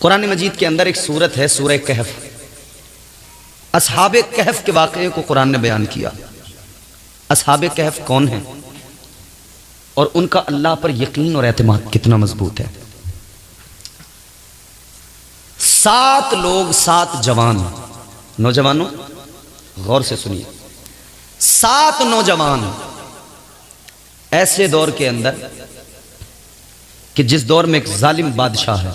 कुरान मजीद के अंदर एक सूरत है सूरह कहफ। असहाबे कहफ के वाक़े को कुरान ने बयान किया। असहाबे कहफ कौन है और उनका अल्लाह पर यकीन और एतमाद कितना मजबूत है। 7 लोग 7 जवान, नौजवानों गौर से सुनिए, 7 नौजवान ऐसे दौर के अंदर कि जिस दौर में एक जालिम बादशाह है,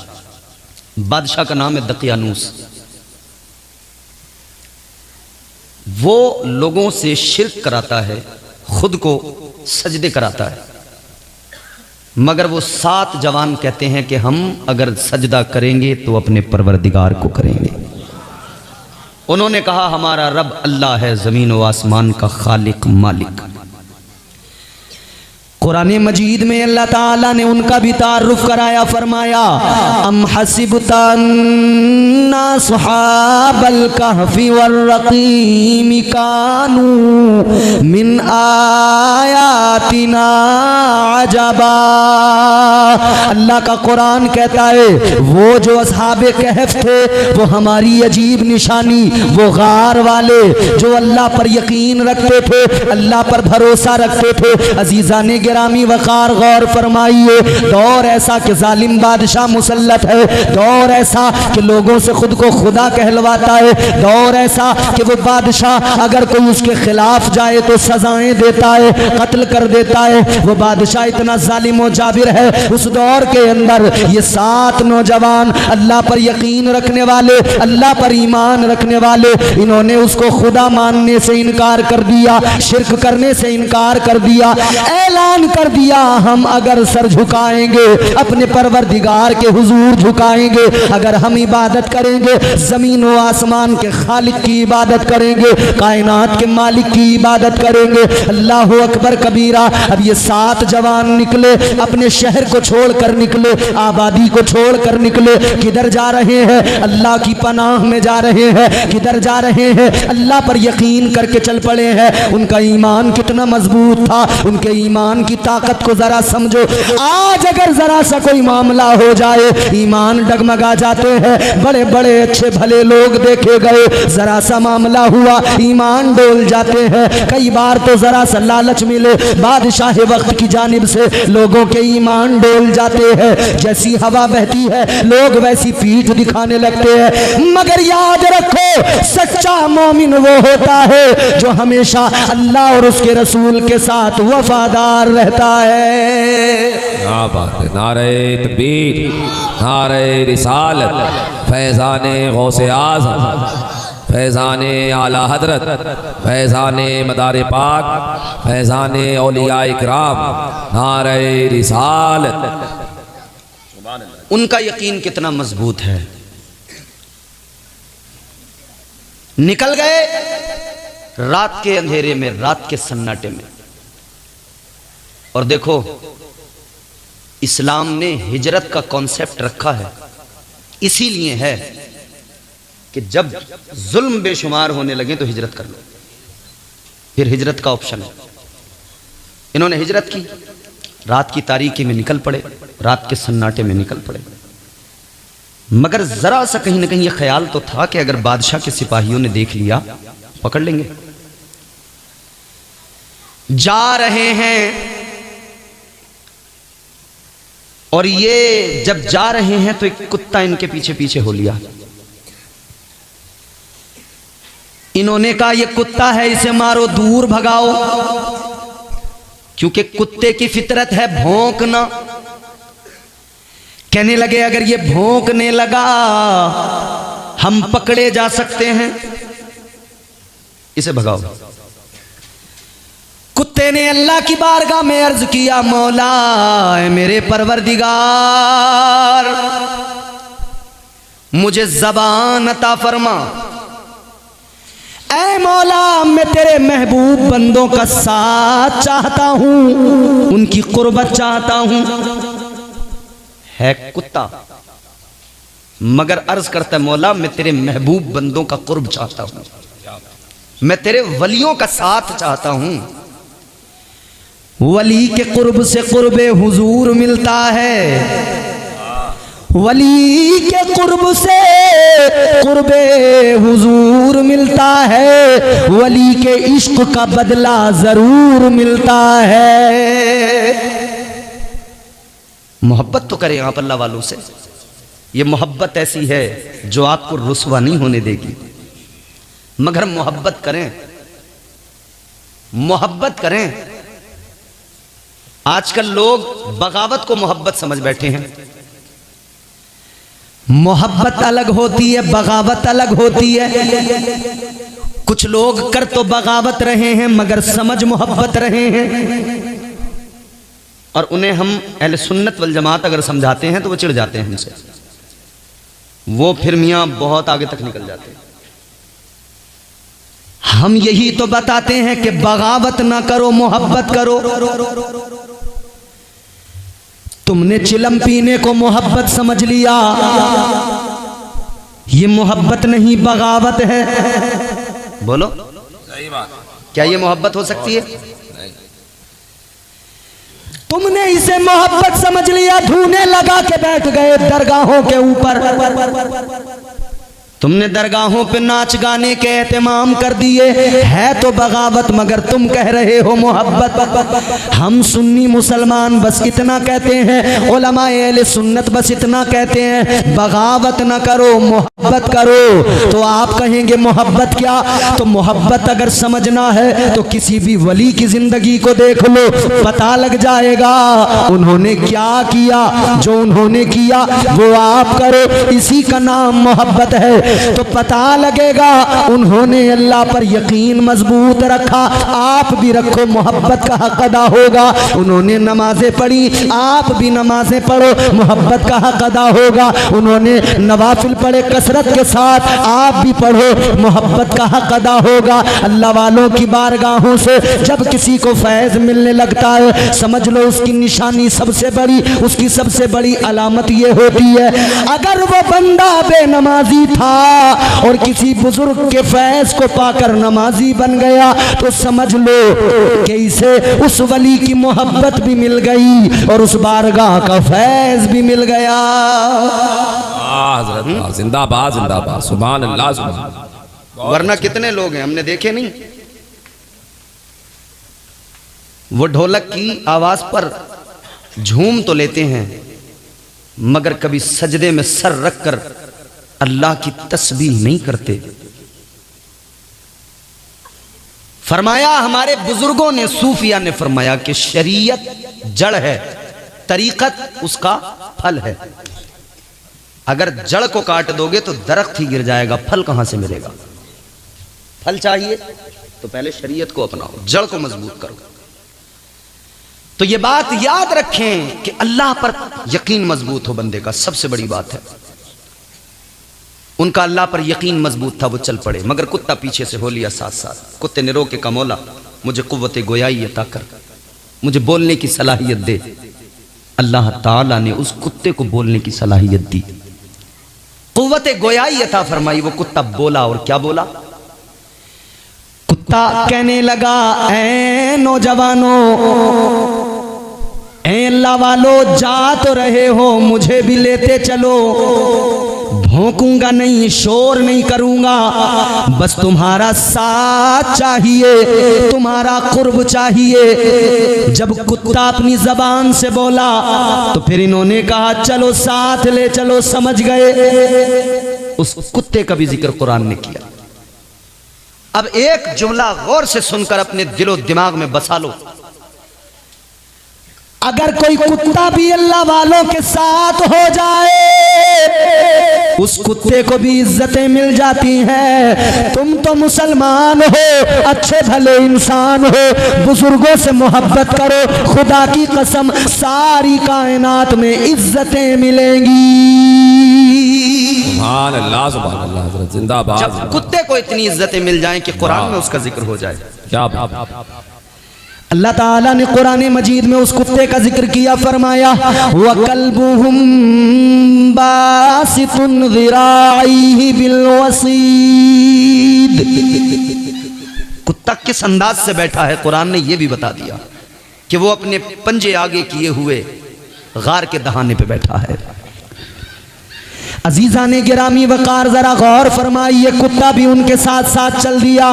बादशाह का नाम है दकियानूस। वो लोगों से शिर्क कराता है, खुद को सजदे कराता है, मगर वो 7 जवान कहते हैं कि हम अगर सजदा करेंगे तो अपने परवरदिगार को करेंगे। उन्होंने कहा हमारा रब अल्लाह है, ज़मीन व आसमान का खालिक मालिक। कुरान मजीद में अल्लाह ताला ने उनका भी तारुफ कराया, फरमाया अम हसिबता अन्ना सुहाबल कहफी वर्रक़ीम कानू मिन आयातिना अजबा। अल्लाह का कुरान कहता है वो जो असहाबे कहफ थे वो हमारी अजीब निशानी, वो गार वाले जो अल्लाह पर यकीन रखते थे, अल्लाह पर भरोसा रखते थे। अजीज़ा ने गिरामी वक़ार गौर फरमाइए, दौर ऐसा कि जालिम बादशाह मुसल्लत है, दौर ऐसा कि लोगों से खुद को खुदा कहलवाता है, दौर ऐसा कि वो बादशाह अगर कोई उसके खिलाफ जाए तो सजाएं देता है, कत्ल कर देता है। वो बादशाह इतना जालिम और जाबिर है। उस दौर के अंदर ये 7 नौजवान अल्लाह पर यकीन रखने वाले, अल्लाह पर ईमान रखने वाले, इन्होंने उसको खुदा मानने से इनकार कर दिया, शिर्क करने से इनकार कर दिया, ऐलान कर दिया हम अगर सर झुकाएंगे अपने परवरदिगार के हुजूर झुकाएंगे, अगर हम इबादत करेंगे जमीन व आसमान के खालिक की इबादत करेंगे, कायनात के मालिक की इबादत करेंगे। अल्लाह अकबर कबीरा। अब ये 7 जवान निकले, अपने शहर को छोड़कर निकले, आबादी को छोड़कर निकले। किधर जा रहे हैं? अल्लाह की पनाह में जा रहे हैं। किधर जा रहे हैं? अल्लाह पर यकीन करके चल पड़े हैं। उनका ईमान कितना मजबूत था, उनके ईमान की ताकत को जरा समझो। आज अगर जरा सा कोई मामला हो जाए ईमान डगमगा जाते हैं। बड़े बड़े अच्छे भले लोग देखे गए, जरा सा मामला हुआ ईमान डोल जाते हैं। कई बार तो जरा सा लालच मिले बादशाह वक्त की जानिब से लोगों के ईमान डोल जाते हैं। जैसी हवा बहती है लोग वैसी पीठ दिखाने लगते हैं। मगर याद रखो सच्चा मोमिन वो होता है जो हमेशा अल्लाह और उसके रसूल के साथ वफादार रहता है। क्या बात है। नारे तकबीर, नारे रिसालत, फैज़ाने गौसे आज़म, फैज़ाने आला हजरत, फैज़ाने मदार पाक, फैज़ाने औलिया इकराम, नारे रिसालत। उनका यकीन कितना मजबूत है। निकल गए रात के अंधेरे में, रात के सन्नाटे में। और देखो इस्लाम ने हिजरत का कॉन्सेप्ट रखा है, इसीलिए है कि जब जुल्म बेशुमार होने लगे तो हिजरत कर लो, फिर हिजरत का ऑप्शन है। इन्होंने हिजरत की, रात की तारीकी में निकल पड़े, रात के सन्नाटे में निकल पड़े। मगर जरा सा कहीं ना कहीं यह ख्याल तो था कि अगर बादशाह के सिपाहियों ने देख लिया पकड़ लेंगे। जा रहे हैं और ये जब जा रहे हैं तो एक कुत्ता इनके पीछे पीछे हो लिया। इन्होंने कहा ये कुत्ता है, इसे मारो, दूर भगाओ, क्योंकि कुत्ते की फितरत है भौंकना। कहने लगे अगर ये भौंकने लगा हम पकड़े जा सकते हैं, इसे भगाओ। कुत्ते ने अल्लाह की बारगाह में अर्ज किया, मौला मेरे परवरदिगार मुझे ज़बान अता फरमा। ऐ मौला मैं तेरे महबूब बंदों का साथ चाहता हूं, उनकी कुर्बत चाहता हूं। है कुत्ता मगर अर्ज करता है मौला मैं तेरे महबूब बंदों का कुर्ब चाहता हूं, मैं तेरे वलियों का साथ चाहता हूं। वली के कुर्ब से कुर्बे हुजूर मिलता है, वली के कुर्ब से कुर्बे हुजूर मिलता है, वली के इश्क का बदला जरूर मिलता है। मोहब्बत तो करें आप अल्लाह वालों से। ये मोहब्बत ऐसी है जो आपको रुसवा नहीं होने देगी, मगर मोहब्बत करें, मोहब्बत करें। आजकल लोग बगावत को मोहब्बत समझ बैठे हैं। मोहब्बत अलग होती है, बगावत अलग होती है। कुछ लोग कर तो बगावत रहे हैं मगर समझ मोहब्बत रहे हैं, और उन्हें हम अहले सुन्नत वल जमात अगर समझाते हैं तो वो चिढ़ जाते हैं हमसे। वो फिर मियाँ बहुत आगे तक निकल जाते हैं। हम यही तो बताते हैं कि बगावत ना करो, मोहब्बत करो। तुमने चिलम पीने को मोहब्बत समझ लिया, ये मोहब्बत नहीं बगावत है। बोलो सही बात। क्या ये मोहब्बत हो सकती है? तुमने इसे मोहब्बत समझ लिया, धूने लगा के बैठ गए दरगाहों के ऊपर। तुमने दरगाहों पे नाच गाने के एहतमाम कर दिए, है तो बगावत मगर तुम कह रहे हो मोहब्बत। हम सुन्नी मुसलमान बस इतना कहते हैं, उलमाए अहले सुन्नत बस इतना कहते हैं, बगावत ना करो, मोहब्बत करो। तो आप कहेंगे मोहब्बत क्या? तो मोहब्बत अगर समझना है तो किसी भी वली की जिंदगी को देख लो, पता लग जाएगा उन्होंने क्या किया। जो उन्होंने किया वो आप करो, इसी का नाम मोहब्बत है। तो पता लगेगा उन्होंने अल्लाह पर यकीन मजबूत रखा, आप भी रखो, मोहब्बत का हक अदा होगा। उन्होंने नमाजें पढ़ी, आप भी नमाजें पढ़ो, मोहब्बत का हक अदा होगा। उन्होंने नवाफिल पढ़े कसरत के साथ, आप भी पढ़ो, मोहब्बत का हक अदा होगा। अल्लाह वालों की बारगाहों से जब किसी को फैज़ मिलने लगता है, समझ लो उसकी निशानी सबसे बड़ी, उसकी सबसे बड़ी अलामत ये होती है, अगर वो बंदा बेनमाजी था और किसी बुजुर्ग के फैज को पाकर नमाजी बन गया तो समझ लो कि इसे उस वली की मोहब्बत भी मिल गई और उस बारगाह का फैज भी मिल गया। जिंदाबाद जिंदाबाद, सुभान अल्लाह सुभान। वरना कितने लोग हैं हमने देखे नहीं, वो ढोलक की आवाज पर झूम तो लेते हैं मगर कभी सजदे में सर रखकर अल्लाह की तस्बीह नहीं करते। फरमाया हमारे बुजुर्गों ने, सूफिया ने फरमाया कि शरीयत जड़ है, तरीकत उसका फल है। अगर जड़ को काट दोगे तो दरख्त ही गिर जाएगा, फल कहां से मिलेगा? फल चाहिए तो पहले शरीयत को अपनाओ, जड़ को मजबूत करो। तो ये बात याद रखें कि अल्लाह पर यकीन मजबूत हो बंदे का, सबसे बड़ी बात है। उनका अल्लाह पर यकीन मजबूत था, वो चल पड़े, मगर कुत्ता पीछे से हो लिया साथ साथ। कुत्ते ने रोके, कमौला मुझे कुव्वत गोयाई अता कर, मुझे बोलने की सलाहियत दे। अल्लाह ताला ने उस कुत्ते को बोलने की सलाहियत दी, कुव्वत गोयाई अता फरमाई। वो कुत्ता बोला, और क्या बोला? कुत्ता कहने लगा, ऐ नौजवानों, ऐ अल्लाह वालो, जा तो रहे हो, मुझे भी लेते चलो। भौंकूंगा नहीं, शोर नहीं करूंगा, बस तुम्हारा साथ चाहिए, तुम्हारा कुर्ब चाहिए। जब कुत्ता अपनी जबान से बोला तो फिर इन्होंने कहा चलो साथ ले चलो, समझ गए। उस कुत्ते का भी जिक्र कुरान ने किया। अब एक जुमला गौर से सुनकर अपने दिलो दिमाग में बसा लो, अगर कोई कुत्ता भी अल्लाह वालों के साथ हो जाए उस कुत्ते को भी इज्जतें मिल जाती हैं। तुम तो मुसलमान हो, अच्छे भले इंसान हो, बुजुर्गों से मोहब्बत करो, खुदा की कसम सारी कायनात में इज्जतें मिलेंगी। सुभान अल्लाह सुभान अल्लाह, हज़रत जिंदाबाद। जब कुत्ते को इतनी इज्जतें मिल जाएं कि कुरान में उसका जिक्र हो जाए, क्या बात। अल्लाह ताला ने कुरान मजीद में उस कुत्ते का जिक्र किया, फरमाया वकल्बुहुम बासितुन ज़िराइहि बिलवसीद। कुत्ता किस अंदाज से बैठा है, कुरान ने यह भी बता दिया कि वो अपने पंजे आगे किए हुए गार के दहाने पे बैठा है। अजीजा ने गिरामी वकार जरा गौर फरमाई, ये कुत्ता भी उनके साथ साथ चल दिया।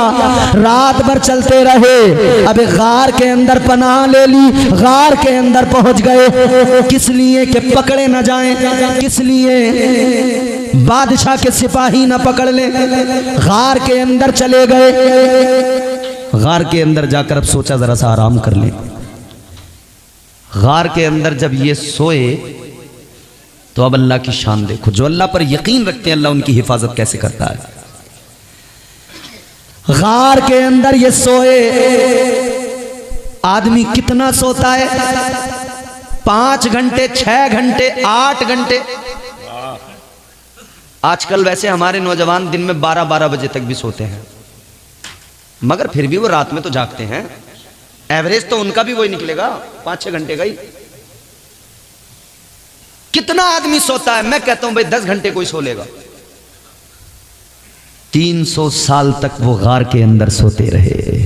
रात भर चलते रहे। अब गार के अंदर पनाह ले ली, गार के अंदर पहुंच गए। किस लिए कि पकड़े न जाएं, किस लिए बादशाह के सिपाही न पकड़ ले। गार के अंदर चले गए। गार के अंदर जाकर अब सोचा जरा सा आराम कर ले। गार के अंदर जब ये सोए तो अब अल्लाह की शान देखो। जो अल्लाह पर यकीन रखते हैं अल्लाह उनकी हिफाजत कैसे करता है। गार के अंदर ये सोए। आदमी कितना सोता है? 5 घंटे, 6 घंटे, 8 घंटे। आजकल वैसे हमारे नौजवान दिन में 12-12 बजे तक भी सोते हैं, मगर फिर भी वो रात में तो जागते हैं। एवरेज तो उनका भी वही निकलेगा, 5-6 घंटे का ही। कितना आदमी सोता है? मैं कहता हूं भाई 10 घंटे कोई सो लेगा। 300 साल तक वो गार के अंदर सोते रहे।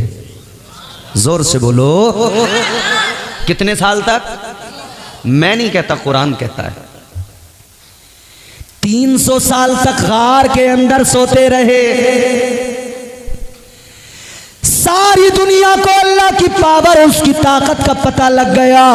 जोर से बोलो, कितने साल तक? मैं नहीं कहता, कुरान कहता है। 300 साल तक गार के अंदर सोते रहे। सारी दुनिया को अल्लाह की पावर, उसकी ताकत का पता लग गया।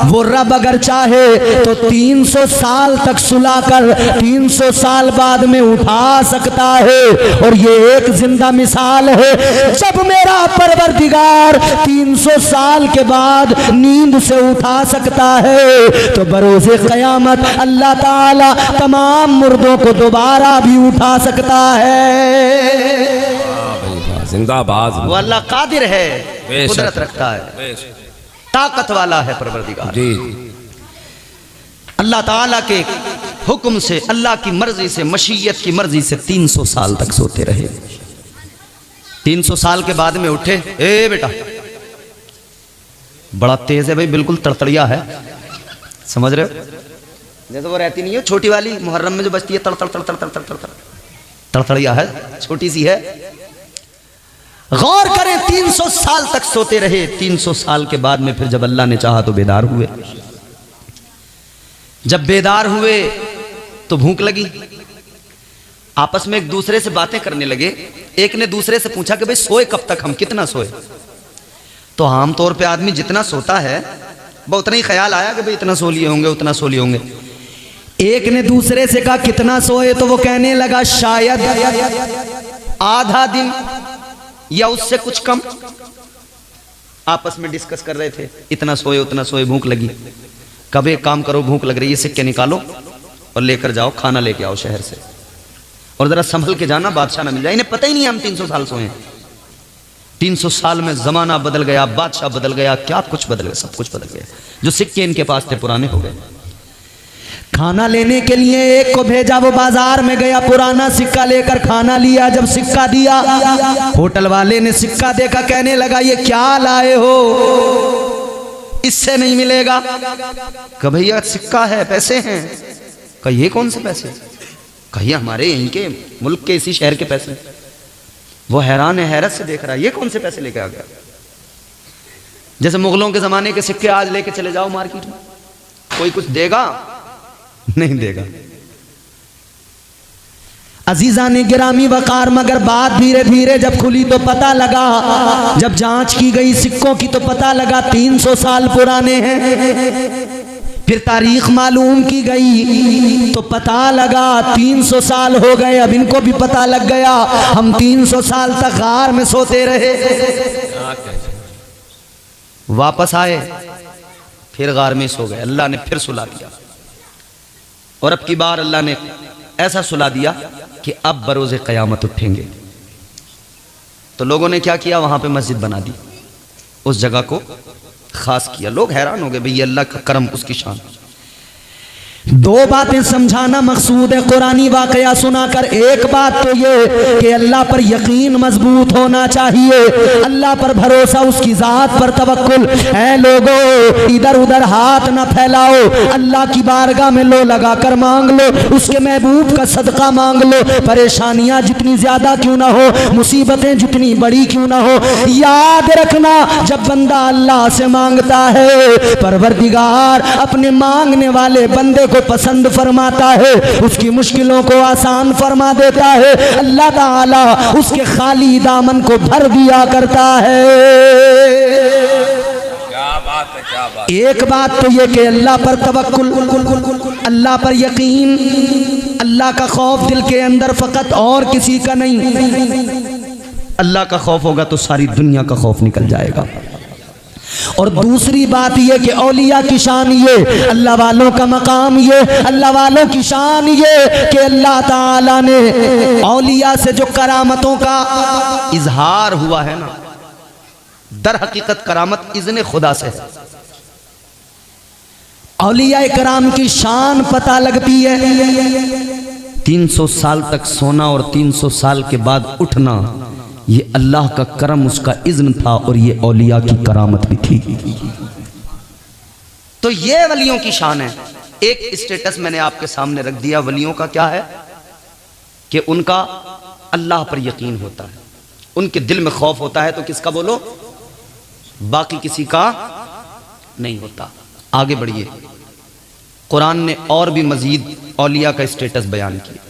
वो रब अगर चाहे तो 300 साल तक सुलाकर 300 साल बाद में उठा सकता है। और ये एक जिंदा मिसाल है। जब मेरा परवरदिगार 300 साल के बाद नींद से उठा सकता है तो बरोज़े क़यामत अल्लाह ताला तमाम मुर्दों को दोबारा भी उठा सकता है। जिंदाबाद। वो अल्लाह कादिर है, कुदरत रखता है, ताकत वाला है परवरदिगार जी। अल्लाह ताला के हुक्म से, अल्लाह की मर्जी से, मशीयत की मर्जी से 300 साल तक सोते रहे। 300 साल के बाद में उठे। ए बेटा, बड़ा तेज है भाई, बिल्कुल तड़तड़िया है, समझ रहे हो? जैसे वो रहती नहीं है छोटी वाली मुहर्रम में जो बजती है, तड़ तड़ तड़ तड़ तड़ तड़ तड़, तड़तड़िया है, छोटी सी है। गौर करें, 300 साल तक सोते रहे। 300 साल के बाद में फिर जब अल्लाह ने चाहा तो बेदार हुए। जब बेदार हुए तो भूख लगी। आपस में एक दूसरे से बातें करने लगे। एक ने दूसरे से पूछा कि भाई सोए कब तक, हम कितना सोए? तो आमतौर पे आदमी जितना सोता है वो उतना ही ख्याल आया कि भाई इतना सो लिए होंगे, उतना सो लिए होंगे। एक ने दूसरे से कहा कितना सोए? तो वो कहने लगा शायद आधा दिन या उससे कुछ कम। आपस में डिस्कस कर रहे थे, इतना सोए उतना सोए, भूख लगी। कब एक काम करो, भूख लग रही है, सिक्के निकालो और लेकर जाओ, खाना लेके आओ शहर से, और जरा संभल के जाना, बादशाह ना मिल जाए। इन्हें पता ही नहीं हम 300 साल सोए हैं। 300 साल में जमाना बदल गया, बादशाह बदल गया, क्या कुछ बदल गया, सब कुछ बदल गया। जो सिक्के इनके पास थे पुराने हो गए। खाना लेने के लिए एक को भेजा, वो बाजार में गया, पुराना सिक्का लेकर खाना लिया। जब सिक्का दिया, होटल वाले ने सिक्का देखा, कहने लगा ये क्या लाए हो, इससे नहीं मिलेगा। कहा भैया सिक्का है, पैसे हैं। कहा ये कौन से पैसे? कहिए हमारे यहीं के मुल्क के इसी शहर के पैसे। वो हैरान है, हैरत से देख रहा है, ये कौन से पैसे लेके आ गया? जैसे मुगलों के जमाने के सिक्के आज लेके चले जाओ मार्केट में, कोई कुछ देगा? नहीं देगा। अजीजा ने गिरामी वकार, मगर बात धीरे धीरे जब खुली तो पता लगा, जब जांच की गई सिक्कों की तो पता लगा 300 साल पुराने हैं। फिर तारीख मालूम की गई तो पता लगा 300 साल हो गए। अब इनको भी पता लग गया हम 300 साल तक गार में सोते रहे। वापस आए, फिर गार में सो गए। अल्लाह ने फिर सुला दिया, और अब की बार अल्लाह ने ऐसा सुला दिया कि अब बरोज़े क़यामत उठेंगे। तो लोगों ने क्या किया, वहां पे मस्जिद बना दी, उस जगह को खास किया। लोग हैरान हो गए, भाई ये अल्लाह का करम, उसकी शान। दो बातें समझाना मकसूद है कुरानी वाकया सुनाकर। एक बात तो ये कि अल्लाह पर यकीन मजबूत होना चाहिए, अल्लाह पर भरोसा, उसकी ज़ात पर तवक्कुल। ऐ लोगों, इधर उधर हाथ ना फैलाओ, अल्लाह की बारगाह में लो लगा कर मांग लो, उसके महबूब का सदका मांग लो। परेशानियां जितनी ज्यादा क्यों ना हो, मुसीबतें जितनी बड़ी क्यों ना हो, याद रखना जब बंदा अल्लाह से मांगता है, परवरदिगार अपने मांगने वाले बंदे को को पसंद फरमाता है, उसकी मुश्किलों को आसान फरमा देता है। अल्लाह ताला उसके खाली दामन को भर दिया करता है। क्या बात है, क्या बात। एक बात तो ये कि अल्लाह पर तवक्कुल, अल्लाह पर यकीन, अल्लाह का खौफ दिल के अंदर फ़कत और किसी का नहीं। अल्लाह का खौफ होगा तो सारी दुनिया का खौफ निकल जाएगा। और दूसरी बात ये कि औलिया की शान ये, अल्लाह वालों का मकाम ये, अल्लाह वालों की शान ये कि अल्लाह ताला ने औलिया से जो करामतों का इजहार हुआ है ना, दर हकीकत करामत इज़्ने खुदा से है। औलिया कराम की शान पता लगती है। 300 साल तक सोना और 300 साल के बाद उठना, ये अल्लाह का करम, उसका इज़्न था और ये औलिया की करामत भी थी। तो ये वलियों की शान है। एक स्टेटस मैंने आपके सामने रख दिया वलियों का, क्या है कि उनका अल्लाह पर यकीन होता है, उनके दिल में खौफ होता है। तो किसका बोलो? बाकी किसी का नहीं होता। आगे बढ़िए, कुरान ने और भी मजीद औलिया का स्टेटस बयान किया।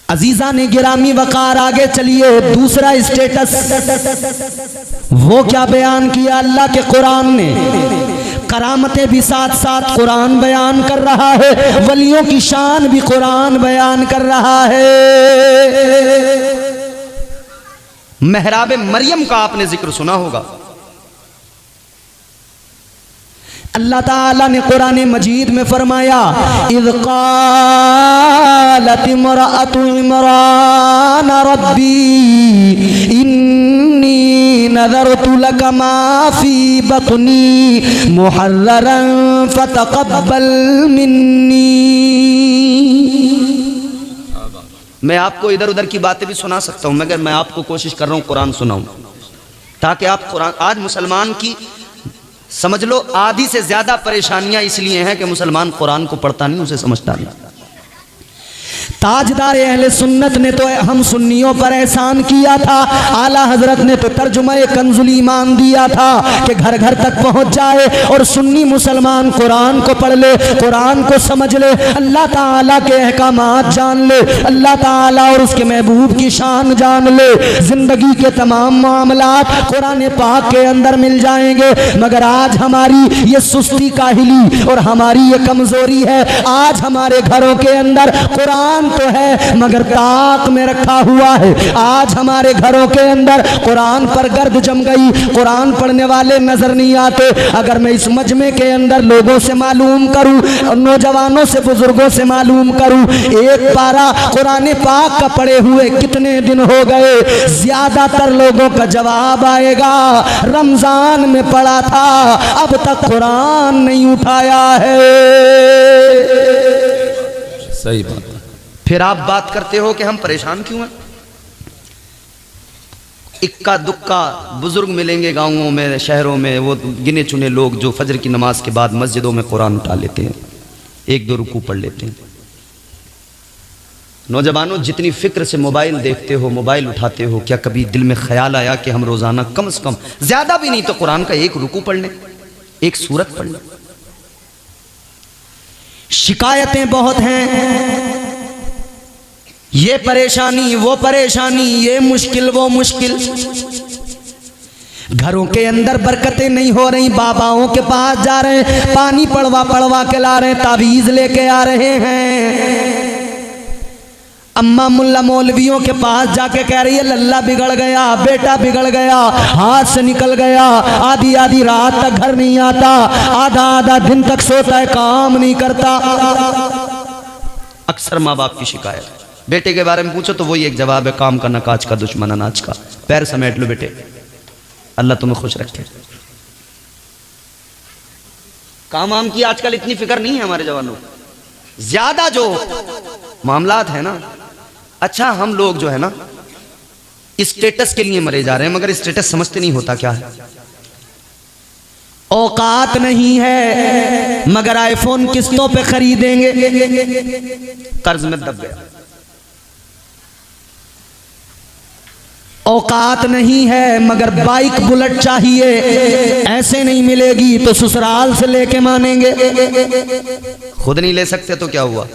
अजीजा ने गिरामी वकार, आगे चलिए, दूसरा स्टेटस वो क्या बयान किया अल्लाह के कुरान ने। करामतें भी साथ साथ कुरान बयान कर रहा है, वलियों की शान भी कुरान बयान कर रहा है। मेहराब मरियम का आपने जिक्र सुना होगा। अल्लाह ताला ने कुरान मजीद में फरमाया, इज़ क़ालत इम्रअतु इमरान रब्बी इन्नी नज़रतु लका मा फ़ी बत्नी मुहर्ररन फ़तक़ब्बल मिन्नी। मैं आपको इधर उधर की बातें भी सुना सकता हूँ, मगर मैं आपको कोशिश कर रहा हूँ कुरान सुनाऊँ, ताकि आप कुरान, आज मुसलमान की समझ लो आधी से ज्यादा परेशानियां इसलिए हैं कि मुसलमान कुरान को पढ़ता नहीं, उसे समझता नहीं। ताजदार अहले सुन्नत ने तो हम सुन्नियों पर एहसान किया था, आला हजरत ने तो तर्जुमा कंजुल ईमान दिया था कि घर घर तक पहुंच जाए और सुन्नी मुसलमान कुरान को पढ़ ले, कुरान को समझ ले, अल्लाह ताला के अहकामात जान ले, अल्लाह ताला और उसके महबूब की शान जान ले। जिंदगी के तमाम मामलात कुरान पाक के अंदर मिल जाएंगे। मगर आज हमारी ये सुस्ती काहिली और हमारी ये कमजोरी है, आज हमारे घरों के अंदर कुरान तो है मगर ताक में रखा हुआ है। आज हमारे घरों के अंदर कुरान पर गर्द जम गई, कुरान पढ़ने वाले नजर नहीं आते। अगर मैं इस मजमे के अंदर लोगों से मालूम करूं, नौजवानों से बुजुर्गों से मालूम करूं, एक पारा कुरान पाक का पढ़े हुए कितने दिन हो गए, ज्यादातर लोगों का जवाब आएगा रमजान में पढ़ा था, अब तक कुरान नहीं उठाया है। सही बात। फिर आप बात करते हो कि हम परेशान क्यों हैं। इक्का दुक्का बुजुर्ग मिलेंगे गांवों में, शहरों में, वो गिने चुने लोग जो फजर की नमाज के बाद मस्जिदों में कुरान उठा लेते हैं, एक दो रुकू पढ़ लेते हैं। नौजवानों, जितनी फिक्र से मोबाइल देखते हो, मोबाइल उठाते हो, क्या कभी दिल में ख्याल आया कि हम रोजाना कम से कम, ज्यादा भी नहीं तो कुरान का एक रुकू पढ़ लें, एक सूरत पढ़ लें। शिकायतें बहुत हैं, ये परेशानी वो परेशानी, ये मुश्किल वो मुश्किल। घरों के अंदर बरकतें नहीं हो रही, बाबाओं के पास जा रहे हैं, पानी पड़वा पड़वा के ला रहे हैं, तावीज लेके आ रहे हैं। अम्मा मुल्ला मौलवियों के पास जाके कह रही है लल्ला बिगड़ गया, बेटा बिगड़ गया, हाथ से निकल गया, आधी आधी रात तक घर नहीं आता, आधा आधा दिन तक सोता है, काम नहीं करता। अक्सर माँ बाप की शिकायत। बेटे के बारे में पूछो तो वही एक जवाब है, काम का न काज का, दुश्मन अनाज का, पैर समेट लो बेटे, अल्लाह तुम्हें खुश रखे। काम वाम की आजकल इतनी फिक्र नहीं है हमारे जवानों, ज्यादा जो मामलात है ना। अच्छा, हम लोग जो है ना स्टेटस के लिए मरे जा रहे हैं, मगर स्टेटस समझते नहीं होता क्या है। औकात नहीं है मगर आईफोन किस्तों पे खरीदेंगे, कर्ज में दब गया। औकात नहीं है मगर बाइक बुलेट चाहिए, ऐसे नहीं मिलेगी तो ससुराल से लेके मानेंगे। खुद नहीं ले सकते तो क्या हुआ।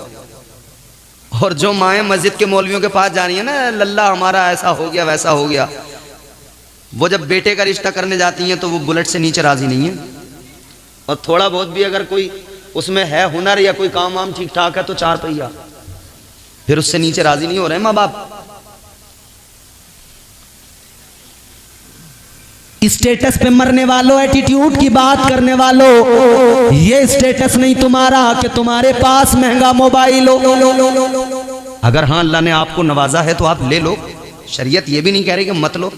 और जो माएँ मस्जिद के मौलवियों के पास जा रही है ना, लल्ला हमारा ऐसा हो गया वैसा हो गया, वो जब बेटे का रिश्ता करने जाती हैं तो वो बुलेट से नीचे राजी नहीं है। और थोड़ा बहुत भी अगर कोई उसमें है हुनर या कोई काम वाम ठीक ठाक है तो 4 पहिया, फिर उससे नीचे राजी नहीं हो रहे माँ बाप। स्टेटस पे मरने वालों, एटीट्यूड की बात करने वालों, ये स्टेटस नहीं तुम्हारा कि तुम्हारे पास महंगा मोबाइल हो। अगर हाँ अल्लाह ने आपको नवाजा है तो आप ले लो, शरीयत ये भी नहीं कह रही कि मत लो।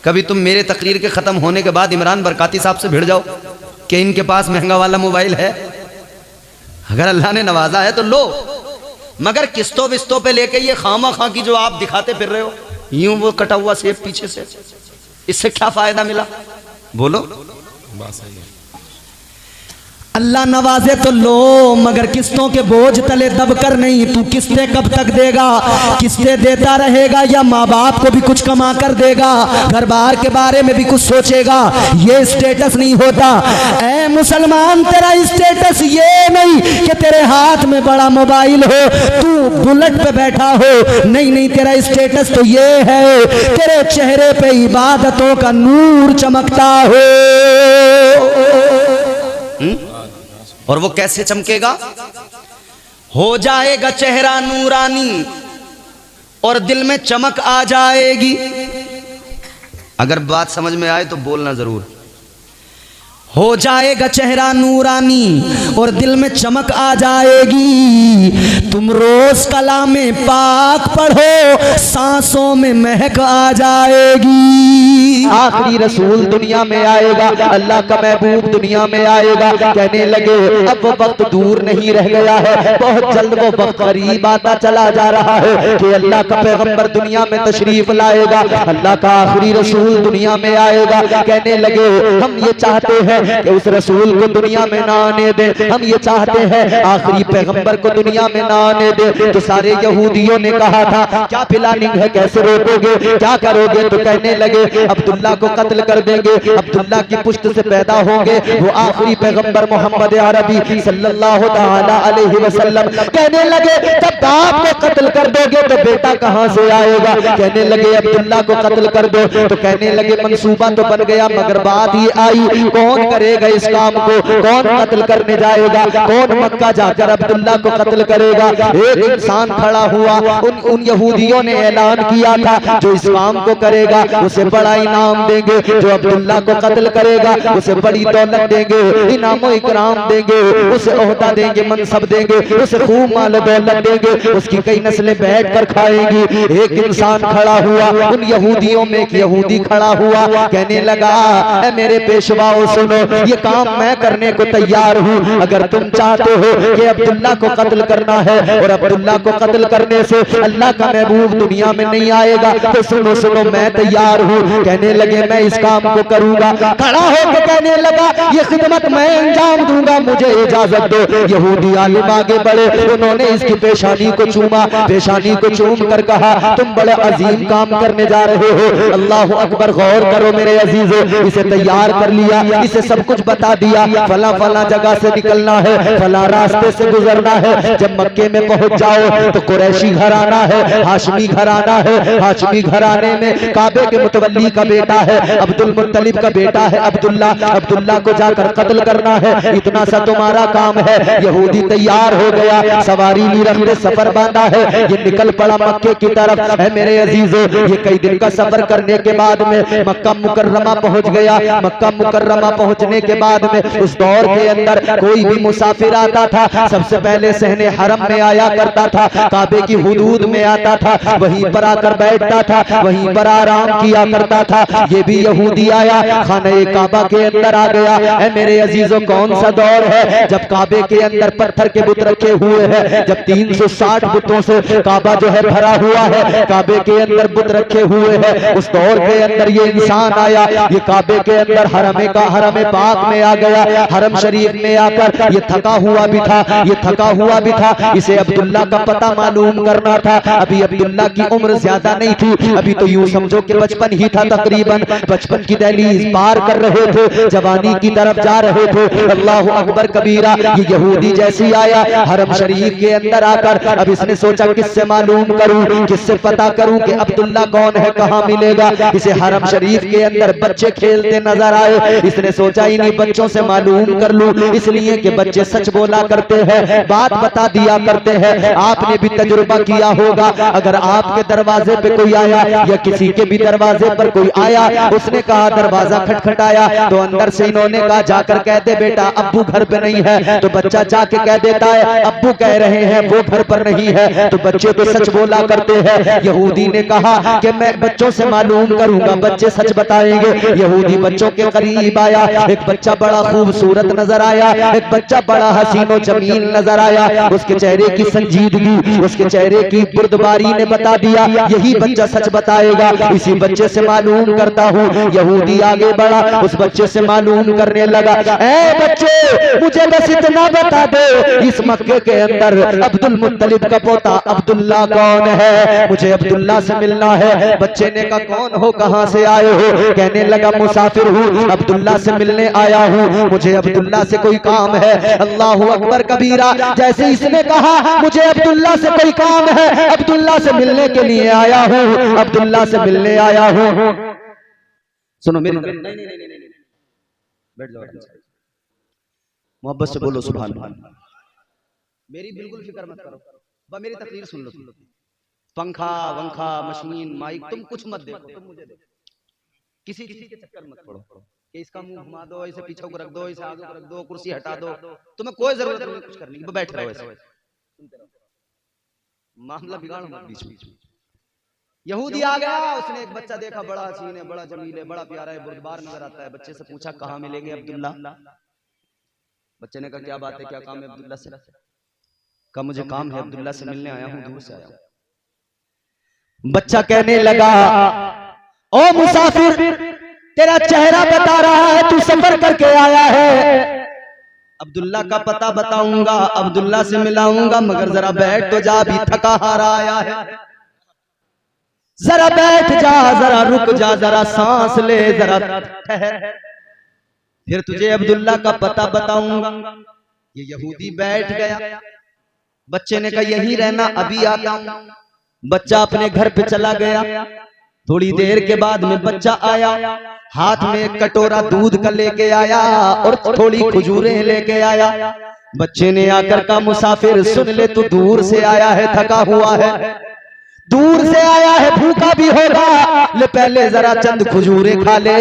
कभी तुम मेरे तकरीर के ख़त्म होने के बाद इमरान बरकाती साहब से भिड़ जाओ कि इनके पास महंगा वाला मोबाइल है। अगर अल्लाह ने नवाजा है तो लो, मगर किस्तों विस्तों पे लेके ये खामा खां की जो आप दिखाते फिर रहे हो, यूं वो कटा हुआ सेब पीछे से, इससे क्या फायदा मिला बोलो। बात सही है। अल्लाह नवाजे तो लो, मगर किस्तों के बोझ तले दबकर नहीं। तू किस्तें कब तक देगा? किस्तें देता रहेगा या माँ बाप को भी कुछ कमा कर देगा? घर बार के बारे में भी कुछ सोचेगा। ये स्टेटस नहीं होता। ऐ मुसलमान, तेरा स्टेटस ये नहीं कि तेरे हाथ में बड़ा मोबाइल हो, तू बुलेट पे बैठा हो। नहीं नहीं, तेरा स्टेटस तो ये है तेरे चेहरे पे इबादतों का नूर चमकता हो। और वो कैसे चमकेगा? हो जाएगा चेहरा नूरानी और दिल में चमक आ जाएगी। अगर बात समझ में आए तो बोलना जरूर। हो जाएगा चेहरा नूरानी और दिल में चमक आ जाएगी। तुम रोज कलामे पाक पढ़ो, सांसों में महक आ जाएगी। आखिरी रसूल दुनिया में आएगा, अल्लाह का महबूब दुनिया में आएगा। कहने लगे अब वो वक्त दूर नहीं रह गया है, बहुत जल्द वो वक्त करीब आता चला जा रहा है कि अल्लाह का पैगंबर दुनिया में तशरीफ लाएगा, अल्लाह का आखिरी रसूल दुनिया में आएगा। कहने लगे हम ये चाहते हैं कि उस रसूल को दुनिया में ना आने दे, हम ये चाहते हैं आखिरी पैगंबर को दुनिया में ना आने दे। तो सारे यहूदियों ने कहा था क्या प्लानिंग है, कैसे रोकोगे, क्या करोगे? तो कहने लगे अब्दुल्ला को कत्ल कर देंगे, अब्दुल्ला की पुश्त से पैदा होंगे वो आखिरी पैगंबर मोहम्मद अरबी सल्लल्लाहु ताला अलैहि वसल्लम। कहने लगे तब बाप को कत्ल कर दोगे तो बेटा कहां से आएगा? कहने लगे अब्दुल्ला को कत्ल कर दो। तो कहने लगे मंसूबा तो बन गया, मगर बात ये आई कौन करेगा इस काम को, कौन कत्ल करने जाएगा, कौन मक्का जाकर अब्दुल्ला को कत्ल करेगा? एक इंसान खड़ा हुआ, उन यहूदियों ने ऐलान किया था जो इस काम को करेगा उसे बड़ा इनाम देंगे, जो अब्दुल्ला को कत्ल करेगा उसे बड़ी दौलत देंगे, इनाम इकराम देंगे, उसे ओहदा देंगे, मनसब देंगे, उसे खूब माल दौलत देंगे, उसकी कई नस्लें बैठ कर खाएंगी। एक इंसान खड़ा हुआ, उन यहूदियों में एक यहूदी खड़ा हुआ, कहने लगा ऐ मेरे पेशवाओं सुनो, ये काम मैं करने को तैयार हूँ। अगर तुम चाहते हो कि अब्दुल्ला को कत्ल करना है और अब्दुल्ला को कत्ल करने से अल्लाह का महबूब दुनिया में नहीं आएगा तो सुनो सुनो मैं तैयार हूँ। कहने लगे मैं इस काम को करूंगा। खड़ा होकर कहने लगा ये खिदमत मैं अंजाम दूंगा, मुझे इजाजत दो। यहूदी आलिम आगे बढ़े, उन्होंने इसकी पेशानी को चूमा, पेशानी को चूम कर कहा तुम बड़े अजीम काम करने जा रहे हो। अल्लाह अकबर, गौर करो मेरे अजीजों, इसे तैयार कर लिया, इसे सब कुछ बता दिया, फला फला जगह से निकलना है, फला रास्ते से गुजरना है। जब मक्के में पहुंच जाओ तो कुरैशी घराना है, हाशमी घराना है, हाशमी घराने में काबे के मुतवल्ली का बेटा है, अब्दुल मुत्तलिब का बेटा है अब्दुल्ला, अब्दुल्ला को जाकर कत्ल करना है, इतना सा तुम्हारा काम है। यहूदी तैयार हो गया, सवारी नहीं रखते, सफर बांधा है, ये निकल पड़ा मक्के की तरफ। है मेरे अजीजों, ये कई दिन का सफर करने के बाद में मक्का मुकर्रमा पहुंच गया। मक्का मुकर्रमा पहुंचने के बाद में उस दौर के अंदर कोई भी मुसाफिर आता था सबसे पहले सहने हरम में आया करता था, काबे की हुदूद में आता था, वहीं पर आकर बैठता था, वहीं पर आराम किया करता था। ये भी यहूदी आया, खाने काबा के अंदर आ गया। है मेरे अजीजों, कौन सा दौर है जब काबे के अंदर पत्थर के बुत रखे हुए हैं, जब 360 बुतों से काबा जो है भरा हुआ है, काबे के अंदर बुत रखे हुए हैं। उस दौर के अंदर ये इंसान आया, ये काबे के अंदर हरम पाक में आ गया। हरम शरीफ में आकर ये थका हुआ भी था, ये थका हुआ भी था। इसे अब्दुल्ला का पता मालूम करना था। अभी अब्दुल्ला की उम्र ज्यादा नहीं थी, अभी तो यूं समझो कि बचपन ही था, तकरीबन बचपन की दहलीज पार कर रहे थे, जवानी की तरफ जा रहे थे। अल्लाह अकबर कबीरा। ये यहूदी जैसी आया हरम शरीफ के अंदर आकर, अब इसने सोचा किससे मालूम करूं, किससे पता करूं कि अब्दुल्ला कौन है, कहां मिलेगा। इसे हरम शरीफ के अंदर बच्चे खेलते नजर आए। इसने सोचा ही नहीं बच्चों से मालूम कर लूं, इसलिए कि बच्चे सच बोला करते हैं, बात बता दिया करते हैं। आपने भी तजुर्बा किया होगा, अगर आपके दरवाजे पे कोई आया या किसी के भी दरवाजे पर कोई आया, उसने कहा दरवाजा खटखटाया, तो अंदर से इन्होंने कहा जाकर कह दे बेटा अब्बू घर पे नहीं है, तो बच्चा जाके कह देता है अब्बू कह रहे हैं वो घर पर नहीं है, तो बच्चे तो सच बोला करते हैं। यहूदी ने कहा कि मैं बच्चों से मालूम करूंगा, बच्चे सच बताएंगे। यहूदी बच्चों के करीब आया, एक बच्चा बड़ा खूबसूरत नजर आया, एक बच्चा बड़ा हसीनो जमील नजर आया। उसके चेहरे की संजीदगी, उसके चेहरे की बुर्दबारी ने बता दिया यही बच्चा सच बताएगा, इसी बच्चे से मालूम करता हूँ। यहूदी आगे बढ़ा, उस बच्चे से मालूम करने लगा, ऐ बच्चे मुझे बस इतना बता दो, इस मक्के के अंदर अब्दुल मुत्तलिब का पोता अब्दुल्ला कौन है, मुझे अब्दुल्ला से मिलना है। बच्चे ने कहा कौन हो, कहां से आए हो? कहने लगा मुसाफिर हूँ, अब्दुल्ला से मिलने आया हूँ, मुझे अब्दुल्ला से कोई काम है। अल्लाह अकबर कबीरा। जैसे इसने कहा मुझे अब्दुल्ला से कोई काम है, अब्दुल्ला से मिलने के लिए आया हूँ, अब्दुल्ला से मिलने आया हूँ। सुनो मेरी बैठ जाओ, मोहब्बत से बोलो सुभान अल्लाह। मेरी बिल्कुल फिक्र मत करो, बस मेरी तकरीर सुन लो। पंखा वंखा मशीन माइक तुम कुछ मत देखो, तुम मुझे देखो, किसी चीज के चक्कर मत पड़ो कि इसका मुंह घुमा दो, इसे पीछे को रख दो, इसे आगे को रख दो, कुर्सी हटा दो, तुम्हें कोई जरूरत नहीं कुछ करने की, बैठ रहो ऐसे, मामला बिगाड़ो मत बीच में। यहूदी आ गया, उसने एक बच्चा देखा, बड़ा हसीन है, बड़ा जमील है, बड़ा प्यारा है, बुर्दबार नजर आता है। बच्चे से पूछा कहाँ मिलेंगे अब्दुल्ला? बच्चे ने कहा क्या बात है, क्या काम है अब्दुल्ला से? कहा मुझे काम है, अब्दुल्ला से मिलने आया हूँ, दूर से आया हूँ। बच्चा कहने लगा ओ मुसाफिर, तेरा चेहरा बता रहा है तू सफर करके आया है। अब्दुल्ला का पता बताऊंगा, अब्दुल्ला से मिलाऊंगा, मगर जरा बैठ तो जा, भी थका हारा आया है, जरा बैठ जा, जरा रुक जा, जरा सांस ले, जरा ठहर, फिर तुझे अब्दुल्ला का पता बताऊंगा। ये यहूदी बैठ गया। बच्चे ने कहा यही रहना, अभी आता हूं। बच्चा अपने घर पे चला गया। थोड़ी देर के बाद में बच्चा आया, हाथ में एक कटोरा दूध का लेके आया और थोड़ी खजूरें लेके आया। बच्चे ने आकर कहा मुसाफिर सुन ले, तू दूर से आया है, थका हुआ है, दूर से आया है, भूखा भी होगा, ले पहले जरा चंद खजूरें खा ले,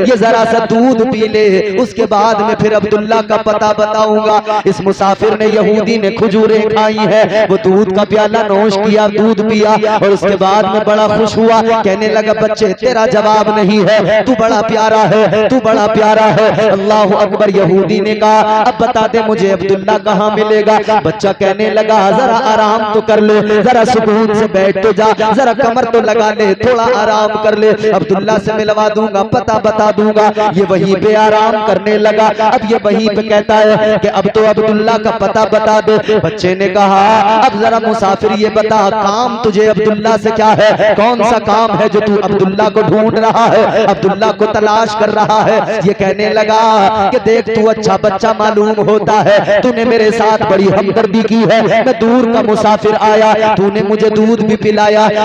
ये जरा सा दूध पी ले, उसके बाद में फिर अब्दुल्ला का पता बताऊंगा। इस मुसाफिर ने, यहूदी ने खजूरें खाई है, वो दूध का प्याला नोश किया, दूध पिया और उसके बाद में बड़ा खुश हुआ। कहने लगा बच्चे तेरा जवाब नहीं है, तू बड़ा प्यारा है, तू बड़ा प्यारा है। अल्लाह अकबर। यहूदी ने कहा अब बता दे मुझे अब्दुल्ला कहाँ मिलेगा? बच्चा कहने लगा जरा आराम तो कर ले, जरा सुकून से बैठ जा, जरा कमर तो लगा ले, थोड़ा आराम कर ले, अब्दुल्ला से मिलवा दूंगा, पता बता दूंगा। ये वहीं पे आराम करने लगा। अब ये वहीं पे कहता है कि अब तो अब्दुल्ला का पता बता दे। बच्चे ने कहा अब जरा मुसाफिर ये बता, काम तुझे अब्दुल्ला से क्या है? कौन सा काम है जो तू अब्दुल्ला को ढूंढ रहा है, अब्दुल्ला को तलाश कर रहा है? ये कहने लगा कि देख तू अच्छा बच्चा मालूम होता है, तूने मेरे साथ बड़ी हमदर्दी की है, मैं दूर का मुसाफिर आया, तूने मुझे दूध भी पिलाया,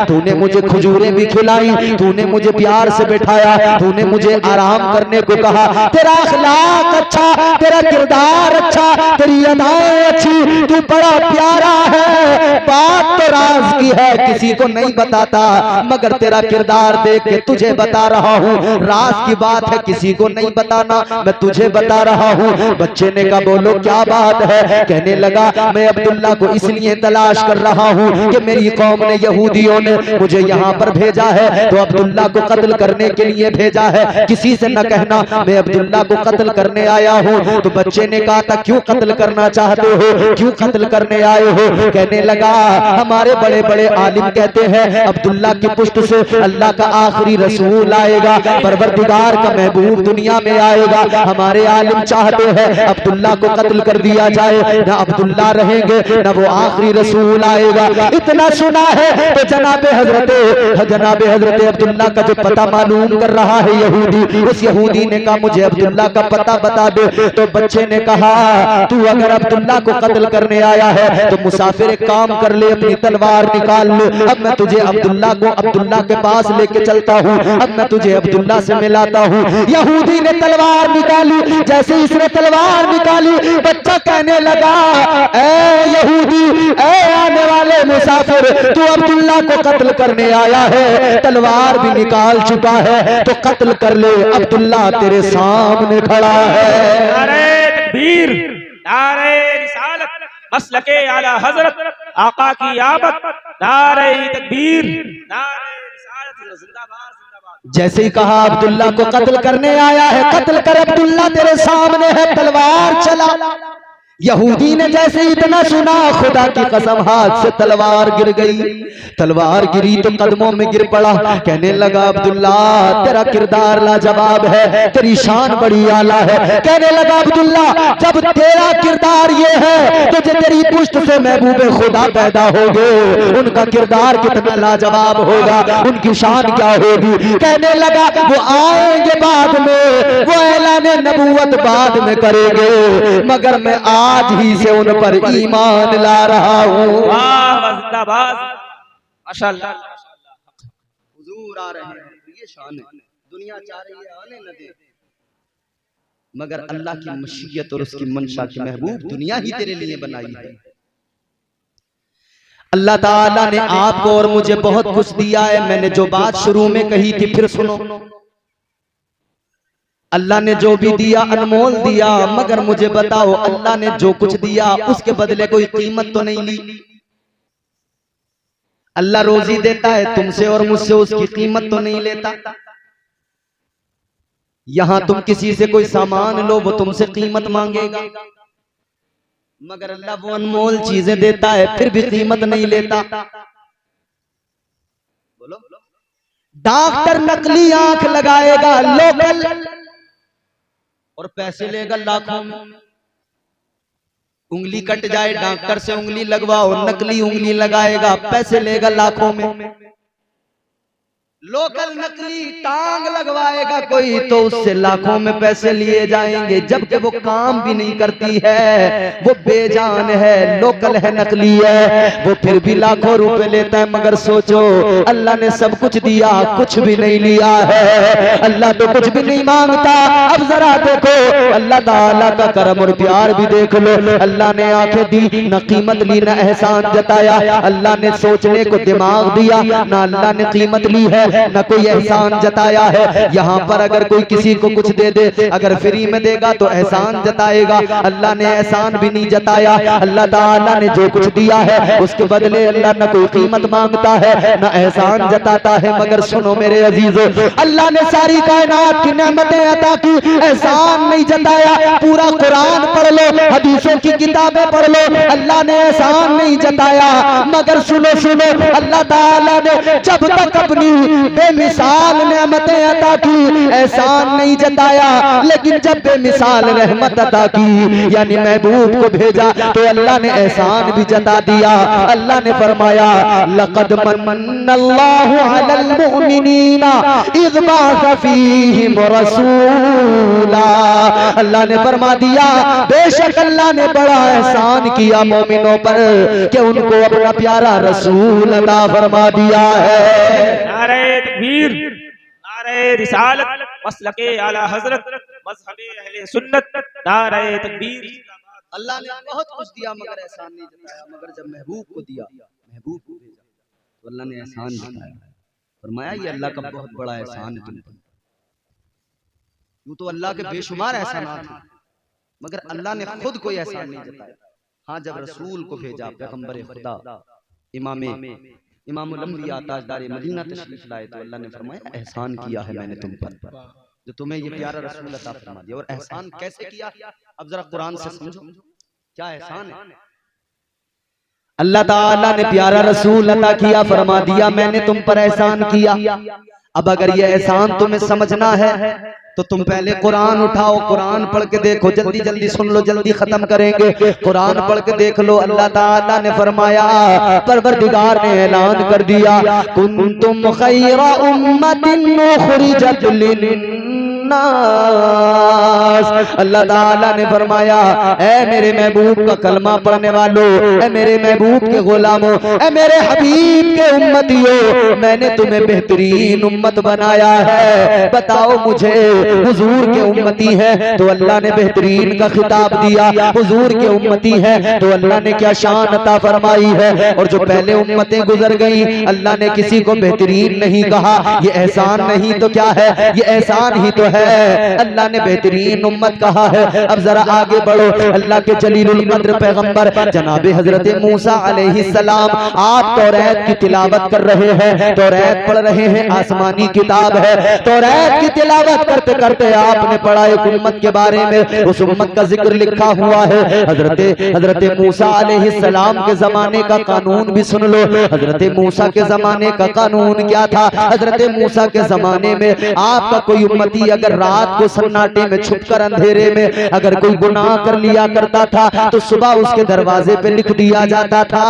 तूने मुझे खजूरें भी खिलाई, तूने मुझे प्यार से बिठाया, तूने मुझे आराम करने को कहा। तेरा अखलाक अच्छा, तेरा किरदार अच्छा, तेरी अदाएं अच्छी, तू बड़ा प्यारा है। बात तो राज की है, किसी को नहीं बताता, मगर तेरा किरदार देख के तुझे बता रहा हूँ। राज की बात है, किसी को नहीं बताना, मैं तुझे बता रहा हूँ। बच्चे ने कहा बोलो क्या बात है? कहने लगा मैं अब्दुल्ला को इसलिए तलाश कर रहा हूँ कि मेरी कौम ने यहूदी यहूदियों ने मुझे यहाँ पर भेजा है तो अब्दुल्ला को कत्ल करने के लिए भेजा है, किसी से न कहना मैं अब्दुल्ला को कत्ल करने आया हूँ। तो बच्चे ने कहा था क्यों कत्ल करना चाहते हो, क्यों कत्ल करने आए हो? कहने लगा हमारे बड़े बड़े आलिम कहते हैं अब्दुल्ला की पुष्ट से अल्लाह का आखिरी रसूल आएगा, परवरदिगार का महबूब दुनिया में आएगा। हमारे आलिम चाहते हैं अब्दुल्ला को कत्ल कर दिया जाए, न अब्दुल्ला रहेंगे न वो आखिरी रसूल आएगा। इतना सुना है तो जनाबे हजरत अब्दुल्ला का जो पता मालूम कर रहा है यहूदी, उस यहूदी ने कहा मुझे अब्दुल्ला का पता बता दे। तो बच्चे ने कहा तू अगर अब्दुल्ला को कत्ल करने आया है तो मुसाफिर एक काम कर ले, अपनी तलवार निकाल ले, अब मैं तुझे अब्दुल्ला के पास लेके चलता हूँ, अब मैं तुझे अब्दुल्ला से मिलाता हूँ। यहूदी ने तलवार निकाली, जैसे इसने तलवार निकाली बच्चा कहने लगा ऐ यहूदी, ऐ आने वाले मुसाफिर, तू अब्दुल्ला को कत्ल करने आया है, तलवार भी निकाल चुका है तो कत्ल कर ले, अब्दुल्ला तेरे सामने खड़ा है। नारे तकबीर, नारे रिसालत, मसलके आला हजरत, आका की आमद, नारे तकबीर, नारे रिसालत, जिंदाबाद जिंदाबाद। जैसे ही कहा अब्दुल्ला को कत्ल करने आया है, कत्ल कर, अब्दुल्ला तेरे सामने है, तलवार चला। यहूदी ने जैसे इतना सुना खुदा की कसम हाथ से तलवार गिर गई। तलवार गिरी तो कदमों में गिर पड़ा, कहने लगा अब्दुल्ला तेरा किरदार लाजवाब है, तेरी शान बड़ी आला है। कहने लगा अब्दुल्ला जब तेरा किरदार ये है तो जो तेरी पुष्ट से महबूबे खुदा पैदा हो गए उनका किरदार कितना लाजवाब होगा, उनकी शान क्या होगी। कहने लगा वो आएंगे बाद में, वो ऐलाने नबूवत बाद में करेंगे, मगर मैं आज ही से उन पर ईमान ला रहा हूँ। जिंदाबाद, माशाअल्लाह। हुजूर आ रहे हैं, ये शान है। दुनिया चाह रही है आने न दे, मगर अल्लाह की मशीयत और उसकी मंशा की महबूब दुनिया ही तेरे लिए बनाई है। अल्लाह ताला ने आपको और मुझे बहुत कुछ दिया है। मैंने जो बात शुरू में कही थी फिर सुनो, अल्लाह ने जो भी दिया अनमोल दिया, मगर मुझे बताओ अल्लाह ने जो कुछ दिया उसके बदले कोई कीमत तो नहीं ली। अल्लाह रोजी देता है तुमसे और मुझसे, उसकी कीमत तो नहीं लेता। यहां तुम किसी से कोई सामान लो वो तुमसे कीमत मांगेगा, मगर अल्लाह वो अनमोल चीजें देता है फिर भी कीमत नहीं लेता। बोलो, डॉक्टर नकली आंख लगाएगा लोकल और पैसे लेगा लाखों में। उंगली कट जाए डॉक्टर से उंगली लगवाओ, नकली उंगली लगाएगा पैसे लेगा लाखों में। लोकल नकली टांग लगवाएगा कोई तो उससे लाखों में पैसे लिए जाएंगे, जबकि वो काम भी नहीं करती है, वो बेजान है, लोकल है, नकली है, वो फिर भी लाखों रुपए लेता है। मगर सोचो अल्लाह ने सब कुछ दिया, कुछ भी नहीं लिया है। अल्लाह तो कुछ भी नहीं मांगता। अब जरा देखो अल्लाह ताला का करम और प्यार भी देख लो। अल्लाह ने आंखें दी, न कीमत ली, न एहसान जताया। अल्लाह ने सोचने को दिमाग दिया, ना अल्लाह ने कीमत ली है न कोई एहसान जताया है। यहाँ पर अगर कोई किसी को कुछ दे दे, अगर फ्री में देगा तो एहसान जताएगा, अल्लाह ने एहसान भी नहीं जताया। अल्लाह ताला ने जो कुछ दिया है उसके बदले अल्लाह न कोई कीमत मांगता है न एहसान जताता है। मगर सुनो मेरे अजीजों, अल्लाह ने सारी कायनात की नेमतें अता की, एहसान नहीं जताया। पूरा कुरान पढ़ लो, हदीसों की किताबें पढ़ लो, अल्लाह ने एहसान नहीं जताया। मगर सुनो सुनो, अल्लाह ताला ने जब तक अपनी बेमिसाल नेमतें अता की एहसान नहीं जताया, लेकिन जब बेमिसाल रहमत अता की यानी महबूब को भेजा तो अल्लाह ने एहसान भी जता दिया। अल्लाह ने फरमाया लक़द मन्नल्लाहु अलल मुमिनीना इज़ बअस फ़ीहिम रसूला। अल्लाह ने फरमा दिया बेशक अल्लाह ने बड़ा एहसान किया मोमिनों पर कि उनको अपना प्यारा रसूल अता फरमा दिया है। नारे तकबीर, नारे रिसालत, मसलके आला हजरत, मज़हबे अहले सुन्नत, नारे तकबीर। अल्लाह ने बहुत कुछ दिया मगर एहसान नहीं जताया। मगर जब महबूब को दिया, महबूब को भेजा तो अल्लाह ने एहसान जताया। फरमाया ये अल्लाह का बहुत बड़ा एहसान है तुम पर। यूं तो अल्लाह के बेशुमार एहसानात हैं, मगर अल्लाह ने खुद कोई एहसान नहीं जताया। हाँ, जब रसूल को भेजा, पैगंबर खुदा, इमाम इमामुल अंबिया ताजदार मदीना तशरीफ लाए तो अल्लाह ने फरमाया एहसान किया है मैंने तुम पर, जो तुम्हें ये प्यारा रसूल अता फरमा दिया। और एहसान कैसे किया, अब जरा कुरान से समझो क्या एहसान है। अल्लाह ताला ने प्यारा रसूल अता किया, फरमा दिया मैंने तुम पर एहसान किया। अब अगर ये एहसान तुम्हें समझना है तो तुम पहले कुरान उठाओ, कुरान पढ़ के देखो, जल्दी जल्दी सुन लो, जल्दी खत्म करेंगे। कुरान पढ़ के देख लो, अल्लाह ताला ने फरमाया, परवरदिगार ने ऐलान कर दिया, कुंतुम खैरा उम्मतिन उखरिजत लिन्नास। अल्लाह ताला ने फरमाया, ऐ मेरे महबूब का कलमा पढ़ने वालों, ऐ मेरे महबूब के गुलामों, ऐ मेरे हबीब के उम्मतियों, मैंने तुम्हें बेहतरीन उम्मत बनाया है। बताओ मुझे, हुजूर के उम्मती है तो अल्लाह ने बेहतरीन का खिताब दिया, हुजूर के उम्मती है तो अल्लाह ने क्या शान अता फरमाई है। और जो पहले उम्मतें गुजर गई, अल्लाह ने किसी को बेहतरीन नहीं कहा। ये एहसान नहीं तो क्या है, ये एहसान ही तो है। अल्लाह ने बेहतरीन उम्मत कहा है। अब जरा आगे बढ़ो, अल्लाह के जलीलुल कद्र पैगंबर जनाब हजरत मूसा अलैहिस्सलाम, आप तौरात की तिलावत कर रहे हैं, तौरात पढ़ रहे हैं, आसमानी किताब है। तौरात की तिलावत करते करते आपने पढ़ा एक उम्मत के बारे में, उस उम्मत का जिक्र लिखा हुआ है। हजरत मूसा अलैहिस्सलाम के जमाने का कानून भी सुन लो। हजरत मूसा के जमाने का कानून क्या था? हजरत मूसा के जमाने में आपका कोई उम्मती अगर रात को सन्नाटे में छुपकर अंधेरे में अगर कोई गुनाह कर लिया करता था तो सुबह उसके दरवाजे पे लिख दिया जाता था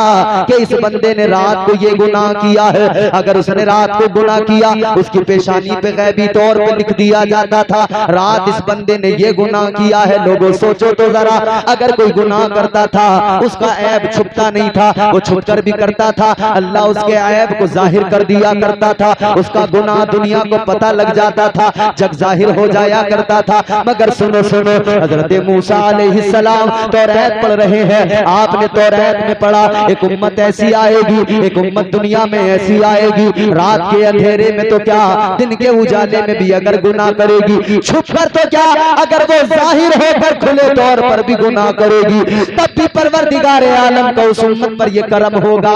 कि इस बंदे ने रात को ये गुनाह किया है। अगर उसने रात को गुनाह किया, उसकी पेशानी पे गैबी तौर पे लिख दिया जाता था, रात इस बंदे ने ये गुनाह किया है। लोगों सोचो तो जरा, अगर कोई गुनाह करता था उसका ऐब छुपता नहीं था, वो छुपकर भी करता था, अल्लाह उसके ऐब को जाहिर कर दिया करता था। उसका गुनाह दुनिया को पता लग जाता था, जग जाहिर हो जाया करता था। मगर सुनो सुनो, हजरत मूसा अलैहिस्सलाम तौरात पढ़ रहे हैं। आपने तौरात में पढ़ा एक उम्मत ऐसी आएगी, एक उम्मत दुनिया में ऐसी आएगी, रात के अंधेरे में तो क्या, दिन के उजाले में भी अगर गुनाह करेगी, छुप कर तो क्या, अगर वो जाहिर होकर खुले तौर पर भी गुनाह करेगी, तब भी परवरदिगार आलम का उस उम्मत पर ये करम होगा,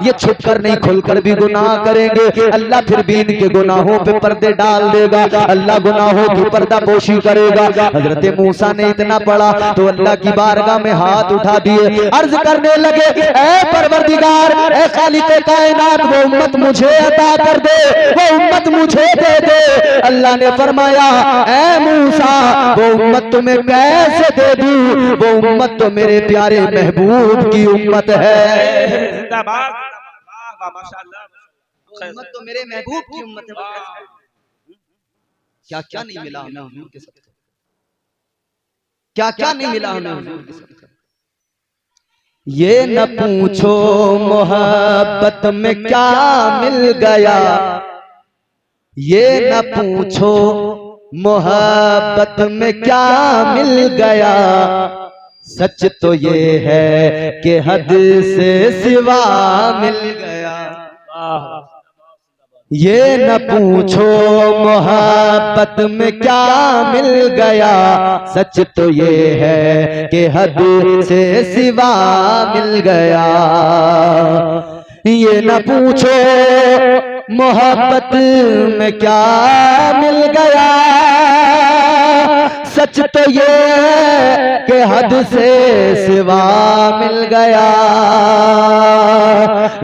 ये छुप कर नहीं खुलकर भी गुनाह करेंगे। अल्लाह फिर भी इनके गुनाहों पे पर्दे डाल देगा, अल्लाह गुनाहों की पर्दा पोशी करेगा। हजरत मूसा ने इतना पढ़ा तो अल्लाह की बारगाह में हाथ उठा दिए, अर्ज करने लगे, ऐ परवरदिगार, ऐ खालिक़े कायनात, वो उम्मत मुझे अता कर दे, वो उम्मत मुझे दे दे। अल्लाह ने फरमाया, ऐ मूसा, वो उम्मत तुम्हें कैसे दे दूं, वो उम्मत तो मेरे प्यारे महबूब की उम्मत है। जिंदाबाद, वाह वाह, माशाअल्लाह। वो उम्मत तो मेरे महबूब की उम्मत है। क्या क्या नहीं मिला हमें हुजूर के सदक़े, क्या क्या नहीं मिला हमें हुजूर के सदक़े। ये न पूछो मोहब्बत में क्या मिल गया, ये न पूछो मोहब्बत में क्या मिल गया, सच तो ये है कि हद से सिवा मिल गया। ये न पूछो मोहब्बत में क्या मिल गया, सच तो ये है कि हद से सिवा मिल गया। ये न पूछो मोहब्बत में क्या मिल गया, सच तो ये कि हद से सिवा मिल गया।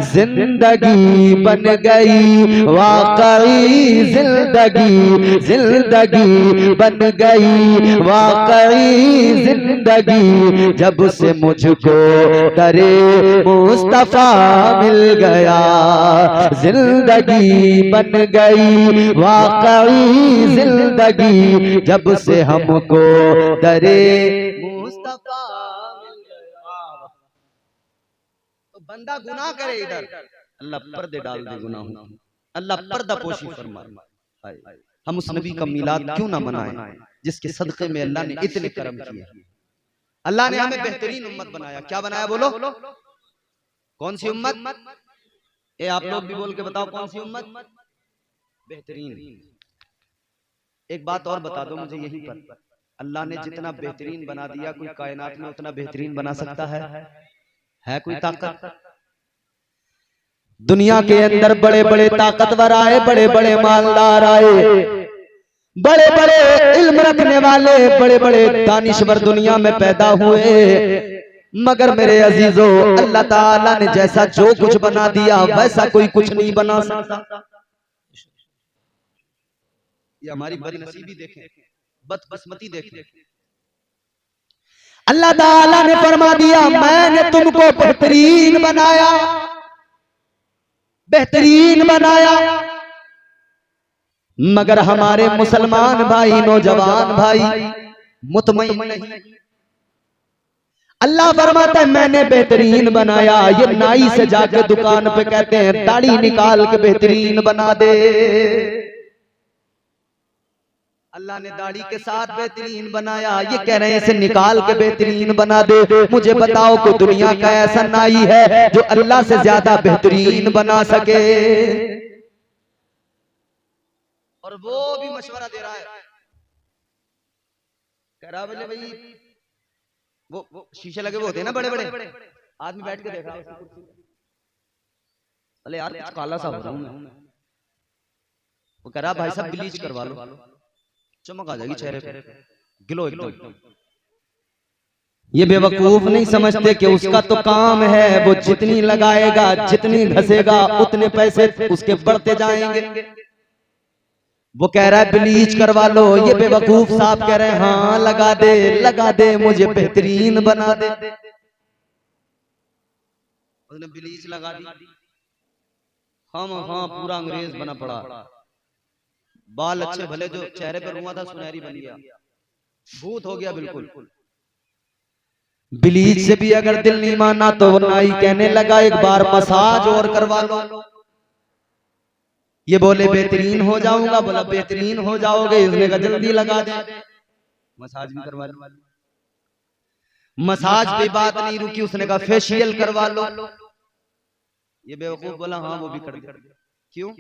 जिंदगी बन गई वाकई जिंदगी, जिंदगी बन गई वाकई जिंदगी, जब से मुझको दरे मुस्तफा मिल गया। जिंदगी बन गई वाकई जिंदगी, जब से हमको दरे मुस्तफा मिल गया। तो बंदा गुनाह करे इधर, अल्लाह पर्दे डाल दे गुनाहों, अल्लाह पर्दा पोशी फरमाए। हम उस नबी का मिलाद क्यों ना मनाएं जिसके सदक़े में अल्लाह ने इतने करम किए। अल्लाह ने हमें बेहतरीन उम्मत बनाया। क्या बनाया बोलो? कौन सी उम्मत? ए आप लोग भी बोल के बताओ, कौन सी उम्मत? बेहतरीन। एक बात और बता दो मुझे यहीं पर, अल्लाह ने जितना बेहतरीन बना दिया, कोई कायनात में उतना बेहतरीन बना सकता है कोई ताकत? दुनिया के अंदर बड़े बड़े ताकतवर आए, बड़े बड़े मालदार आए, बड़े बड़े इल्म रखने वाले, बड़े बड़े दानिश्वर दुनिया में पैदा हुए, मगर मेरे अजीजों अल्लाह ताला ने जैसा जो कुछ बना दिया वैसा कोई कुछ नहीं बना सकता। ये हमारी बदनसीबी देखें, बदकिस्मती देखें। अल्लाह ताला ने फरमा दिया मैंने तुमको बेहतरीन बनाया, बेहतरीन बनाया, मगर हमारे मुसलमान भाई, नौजवान भाई मुतमईन नहीं। अल्लाह फरमाता है मैंने बेहतरीन बनाया। ये नाई से जाके दुकान पे कहते हैं दाढ़ी निकाल के बेहतरीन बना दे। अल्लाह ने दाढ़ी के साथ बेहतरीन बनाया, ये कह रहे हैं इसे निकाल के बेहतरीन बना दे। मुझे बताओ कोई दुनिया का ऐसा नाई है जो अल्लाह से ज्यादा बेहतरीन बना सके? और वो भी मशवरा दे रहा है, कह रहा बोले भाई वो शीशे लगे हुए होते हैं ना बड़े बड़े, आदमी बैठ के देख रहा है, अरे यार कुछ काला सा हो रहा हूं मैं। वो कह रहा भाई साहब ब्लीच करवा लो, चमक आ जाएगी चेहरे पे, गिलो एकदम। ये बेवकूफ नहीं समझते कि उसका तो काम है, वो जितनी लगाएगा, जितनी घसेगा, उतने पैसे उसके बढ़ते जाएंगे। वो कह रहा है ब्लीच करवा लो, ये बेवकूफ साहब कह रहे हैं हाँ लगा दे, लगा दे, मुझे बेहतरीन बना दे। उसने ब्लीच लगा दी, हाँ पूरा अंग्रेज बना पड़ा, बाल अच्छे भले जो चेहरे पर रुआ था सुनहरी बन गया, भूत हो गया बिल्कुल। ब्लीच से भी अगर दिल नहीं माना तो वो नाई कहने लगा एक बार मसाज और करवा लो। ये बोले बेहतरीन हो जाऊंगा, बोला बेहतरीन हो जाओगे, इसने कहा जल्दी लगा दे, मसाज भी करवा लो। मसाज पे बात नहीं रुकी, उसने कहा फेशियल करवा लो। ये बेवकूफ बोला हाँ वो भी कर दे। क्यों?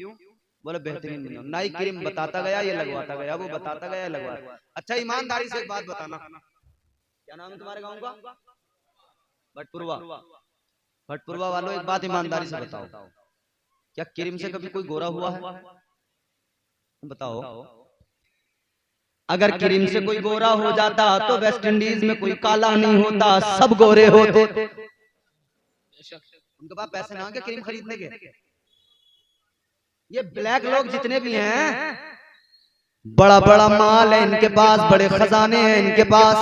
बोले बेहतरीन बनाओ। नाई क्रीम बताता गया, ये लगवाता गया, वो बताता गया, लगवाता। अच्छा ईमानदारी से एक बात बताना, क्या नाम है तुम्हारे गांव का? भटपुरवा। भटपुरवा वालों एक बात ईमानदारी से बताओ, क्या क्रीम से कभी कोई गोरा हुआ है? बताओ। अगर क्रीम से कोई गोरा हो जाता तो वेस्ट इंडीज में कोई काला नहीं होता, सब गोरे होते। उनके पास पैसे ना क्रीम खरीदने के। ये ब्लैक लोग जितने भी हैं, बड़ा बड़ा माल है इनके पास, बड़े खजाने हैं इनके पास।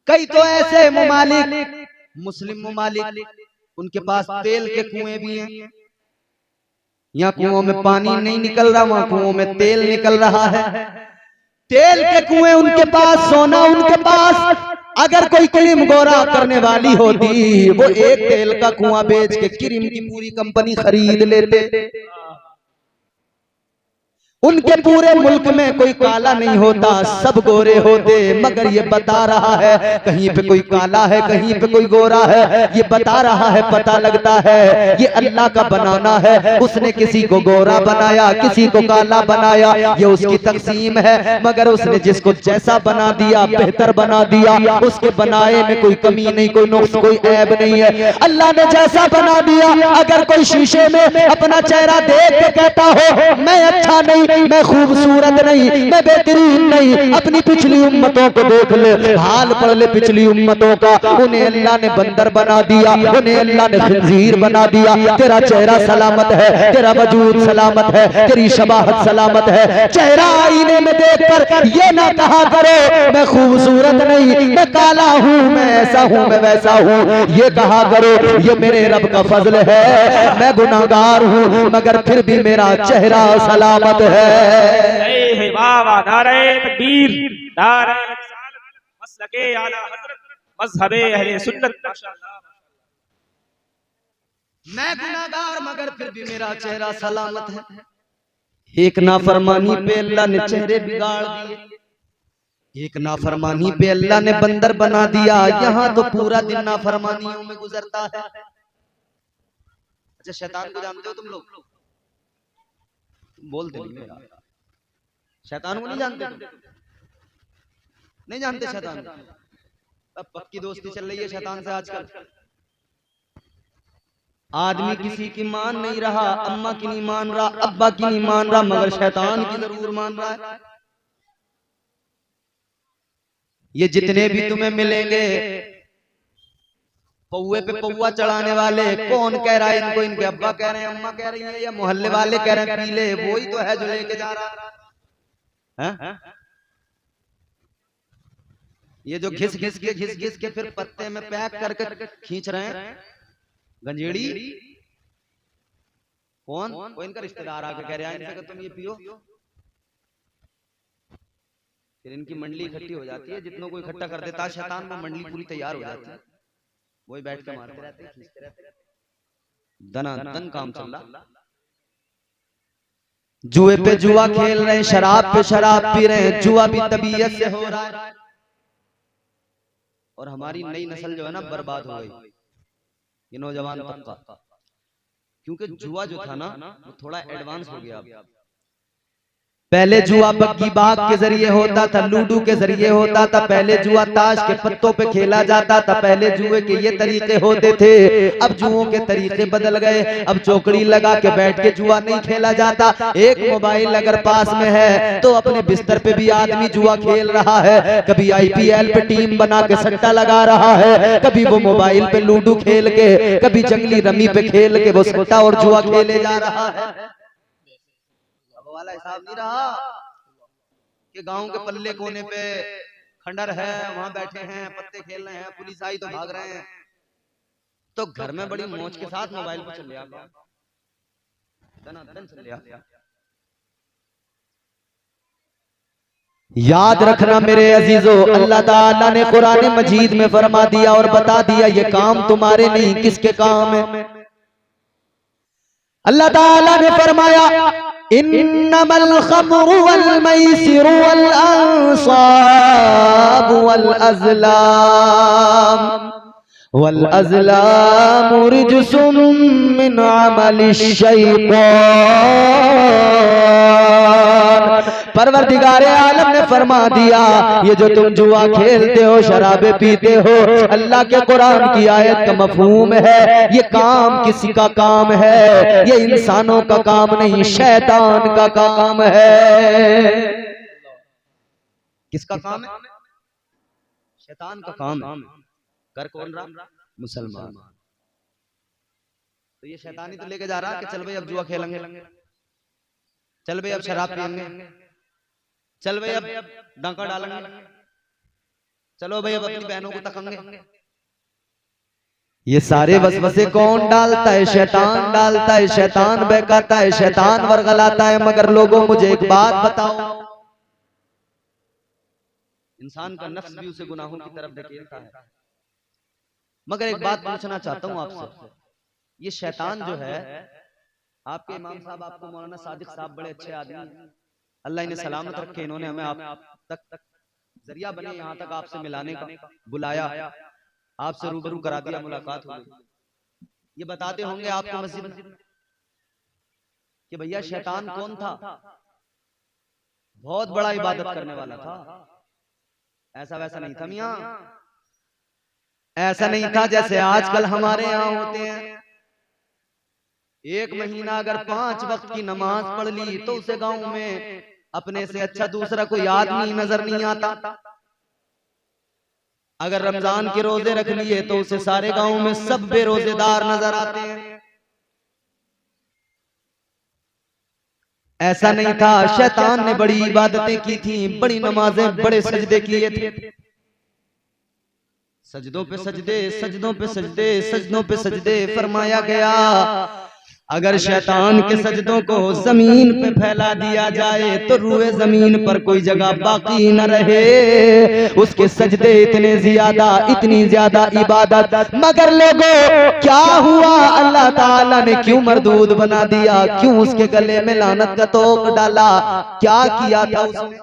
कई तो ऐसे ममालिक, मुस्लिम ममालिक, उनके पास तेल के कुएं भी हैं। यहाँ कुओं में पानी नहीं निकल रहा, वहां कुओं में तेल निकल रहा है। तेल के कुएं उनके पास, सोना उनके पास। अगर कोई क्रीम गोरा करने वाली होती, वो एक तेल का कुआं बेच के क्रीम की पूरी कंपनी खरीद लेते। उनके पूरे मुल्क में कोई काला नहीं होता, सब गोरे होते। मगर ये बता रहा है कहीं पे कोई काला है, कहीं पे कोई गोरा है, ये बता रहा है, पता लगता है ये अल्लाह का बनाना है। उसने किसी को गोरा बनाया, किसी को काला बनाया, ये उसकी तकसीम है। मगर उसने जिसको जैसा बना दिया, बेहतर बना दिया। उसके बनाए में कोई कमी नहीं, कोई नुक्स, कोई ऐब नहीं है। अल्लाह ने जैसा बना दिया। अगर कोई शीशे में अपना चेहरा देख के कहता हो मैं अच्छा नहीं, मैं खूबसूरत नहीं, मैं बेहतरीन नहीं, अपनी पिछली उम्मतों को देख ले, हाल पढ़ ले पिछली उम्मतों का। उन्हें अल्लाह ने बंदर बना दिया, उन्हें अल्लाह ने खंजीर बना दिया। तेरा चेहरा सलामत है, तेरा वजूद सलामत है, तेरी शबाहत सलामत है। चेहरा आईने में देखकर ये ना कहा करो मैं खूबसूरत नहीं, मैं काला हूँ, मैं ऐसा हूँ, मैं वैसा हूँ। ये कहा करो ये मेरे रब का फजल है, मैं गुनाहगार हूँ मगर फिर भी मेरा चेहरा सलामत है। वाह वाह, नारे तकबीर, नारे रिसालत, मसलके आला हज़रत, मज़हबे अहले सुन्नत। माशाअल्लाह। मैं गुनाहगार मगर फिर भी मेरा चेहरा सलामत है। एक नाफरमानी पे अल्लाह ने चेहरे बिगाड़ दिए, एक नाफरमानी पे अल्लाह ने बंदर बना दिया। यहाँ तो पूरा दिन नाफरमानियों में गुजरता है। अच्छा शैतान को जानते हो तुम लोग? तुम बोलते नहीं यार, शैतान को नहीं जानते? नहीं जानते शैतान? अब पक्की दोस्ती चल रही है शैतान से आजकल। आदमी किसी की मान नहीं रहा, अम्मा की नहीं मान रहा, अब्बा की नहीं मान रहा, मगर शैतान की जरूर मान रहा है। ये जितने भी तुम्हें मिलेंगे पौवे पे पौवा चढ़ाने वाले, कौन कह रहा है इनको? इनके अब्बा कह रहे हैं, अम्मा कह रही है, या मोहल्ले वाले कह रहे हैं पीले, वही तो है जो लेके जा रहा है। ये जो घिस घिस के फिर पत्ते में पैक करके खींच रहे हैं गंजेड़ी, कौन? वो इनका रिश्तेदार आके कह रहा है इनसे कि तुम ये पियो, फिर इनकी मंडली इकट्ठी हो जाती है। जितनों को इकट्ठा कर देता है शैतान, वो मंडली पूरी तैयार हो जाती है, वही बैठ के मारते रहते हैं, खींचते रहते हैं, दनादन काम चल रहा। जुए पे जुआ खेल रहे हैं, शराब पे शराब पी रहे हैं, जुआ भी तबीयत से हो रहा है। और हमारी नई नस्ल जो है ना बर्बाद हो गई, ये नौजवान तबका, क्योंकि जुआ जो था ना वो थोड़ा एडवांस हो गया। पहले जुआ बग्गी बाग के जरिए होता था, लूडो के जरिए होता था, पहले जुआ ताश के पत्तों पे खेला जाता था, पहले जुए के ये तरीके होते थे। अब जुओं के तरीके बदल गए, अब चौकड़ी लगा के बैठ के जुआ नहीं खेला जाता। एक मोबाइल अगर पास में है तो अपने बिस्तर पे भी आदमी जुआ खेल रहा है, कभी IPL पे टीम बना के सट्टा लगा रहा है, कभी वो मोबाइल पे लूडो खेल के, कभी जंगली रमी पे खेल के वो सट्टा और जुआ खेले जा रहा है। वाला हिसाब नहीं रहा कि गांव के पल्ले कोने पे खंडर है, वहां बैठे हैं, पत्ते खेल रहे हैं, पुलिस आई तो भाग रहे हैं, तो घर में बड़ी मौज के साथ मोबाइल पर चल रहा, याद रखना मेरे अजीजों, अल्लाह ताला ने कुरान मजीद में फरमा दिया और बता दिया ये काम तुम्हारे नहीं, किसके काम है? अल्लाह ताला ने फरमाया इन्नमल खम्रु वल मैसिरु वल अंसाब वल अज़लाम रिजसुम मिन अमलिश शैतान। परवरदिगार आलम ने फरमा दिया ये जो तुम जुआ खेलते हो, शराबे पीते हो, अल्लाह के कुरान की आयत का मफहूम है, ये काम किसी का काम है, ये इंसानों का काम नहीं, शैतान का काम है। किसका काम है? शैतान का काम है। कर कौन रहा? मुसलमान। तो ये शैतानी तो लेके जा रहा है कि चल भाई अब जुआ खेलेंगे, चल भाई अब शराब पियेंगे, चल भाई अब डांका डालेंगे, चलो भाई अब अपनी बहनों को तकेंगे। ये सारे वसवसे कौन डालता है? शैतान डालता है, शैतान बहकाता है, शैतान वर्गलाता है। मगर लोगों मुझे एक बात बताओ, इंसान का नफ्स भी उसे गुनाहों की तरफ धकेलता है। मगर एक बात पूछना चाहता हूं आपसे, ये शैतान जो है, आपके इमाम साहब, आपको मौलाना सादिक साहब बड़े अच्छे आदमी, अल्लाह इन्हें सलामत रखे, इन्होंने हमें आप तक जरिया बने, यहाँ तक आपसे मिलाने का, बुलाया, आपसे रूबरू करा दिया, मुलाकात हो गई। ये बताते होंगे आपको मस्जिद में कि भैया शैतान कौन था? बहुत बड़ा इबादत करने वाला था। ऐसा वैसा नहीं था मियां, ऐसा नहीं था जैसे आजकल हमारे यहाँ होते हैं। एक महीना अगर 5 वक्त की नमाज पढ़ ली तो उसे गांव में अपने से अच्छा दूसरा कोई आदमी नजर नहीं आता। अगर रमजान के रोजे रख लिए तो उसे सारे गांव में सब बेरोजेदार नजर आते हैं। ऐसा नहीं था, शैतान ने बड़ी इबादतें की थी, बड़ी नमाजें, बड़े सजदे किए थे। सजदों पे सजदे, सजदों पे सजदे, सजदों पे सजदे फरमाया गया। अगर शैतान के सजदों को जमीन पे फैला दिया जाए तो रूए जमीन पर कोई जगह बाकी न रहे। उसके सजदे इतने ज्यादा, इतनी ज्यादा इबादत, मगर लोगों क्या हुआ? अल्लाह ताला ने क्यों मरदूद बना दिया? क्यों उसके गले में लानत का तोक डाला? क्या किया था उसने?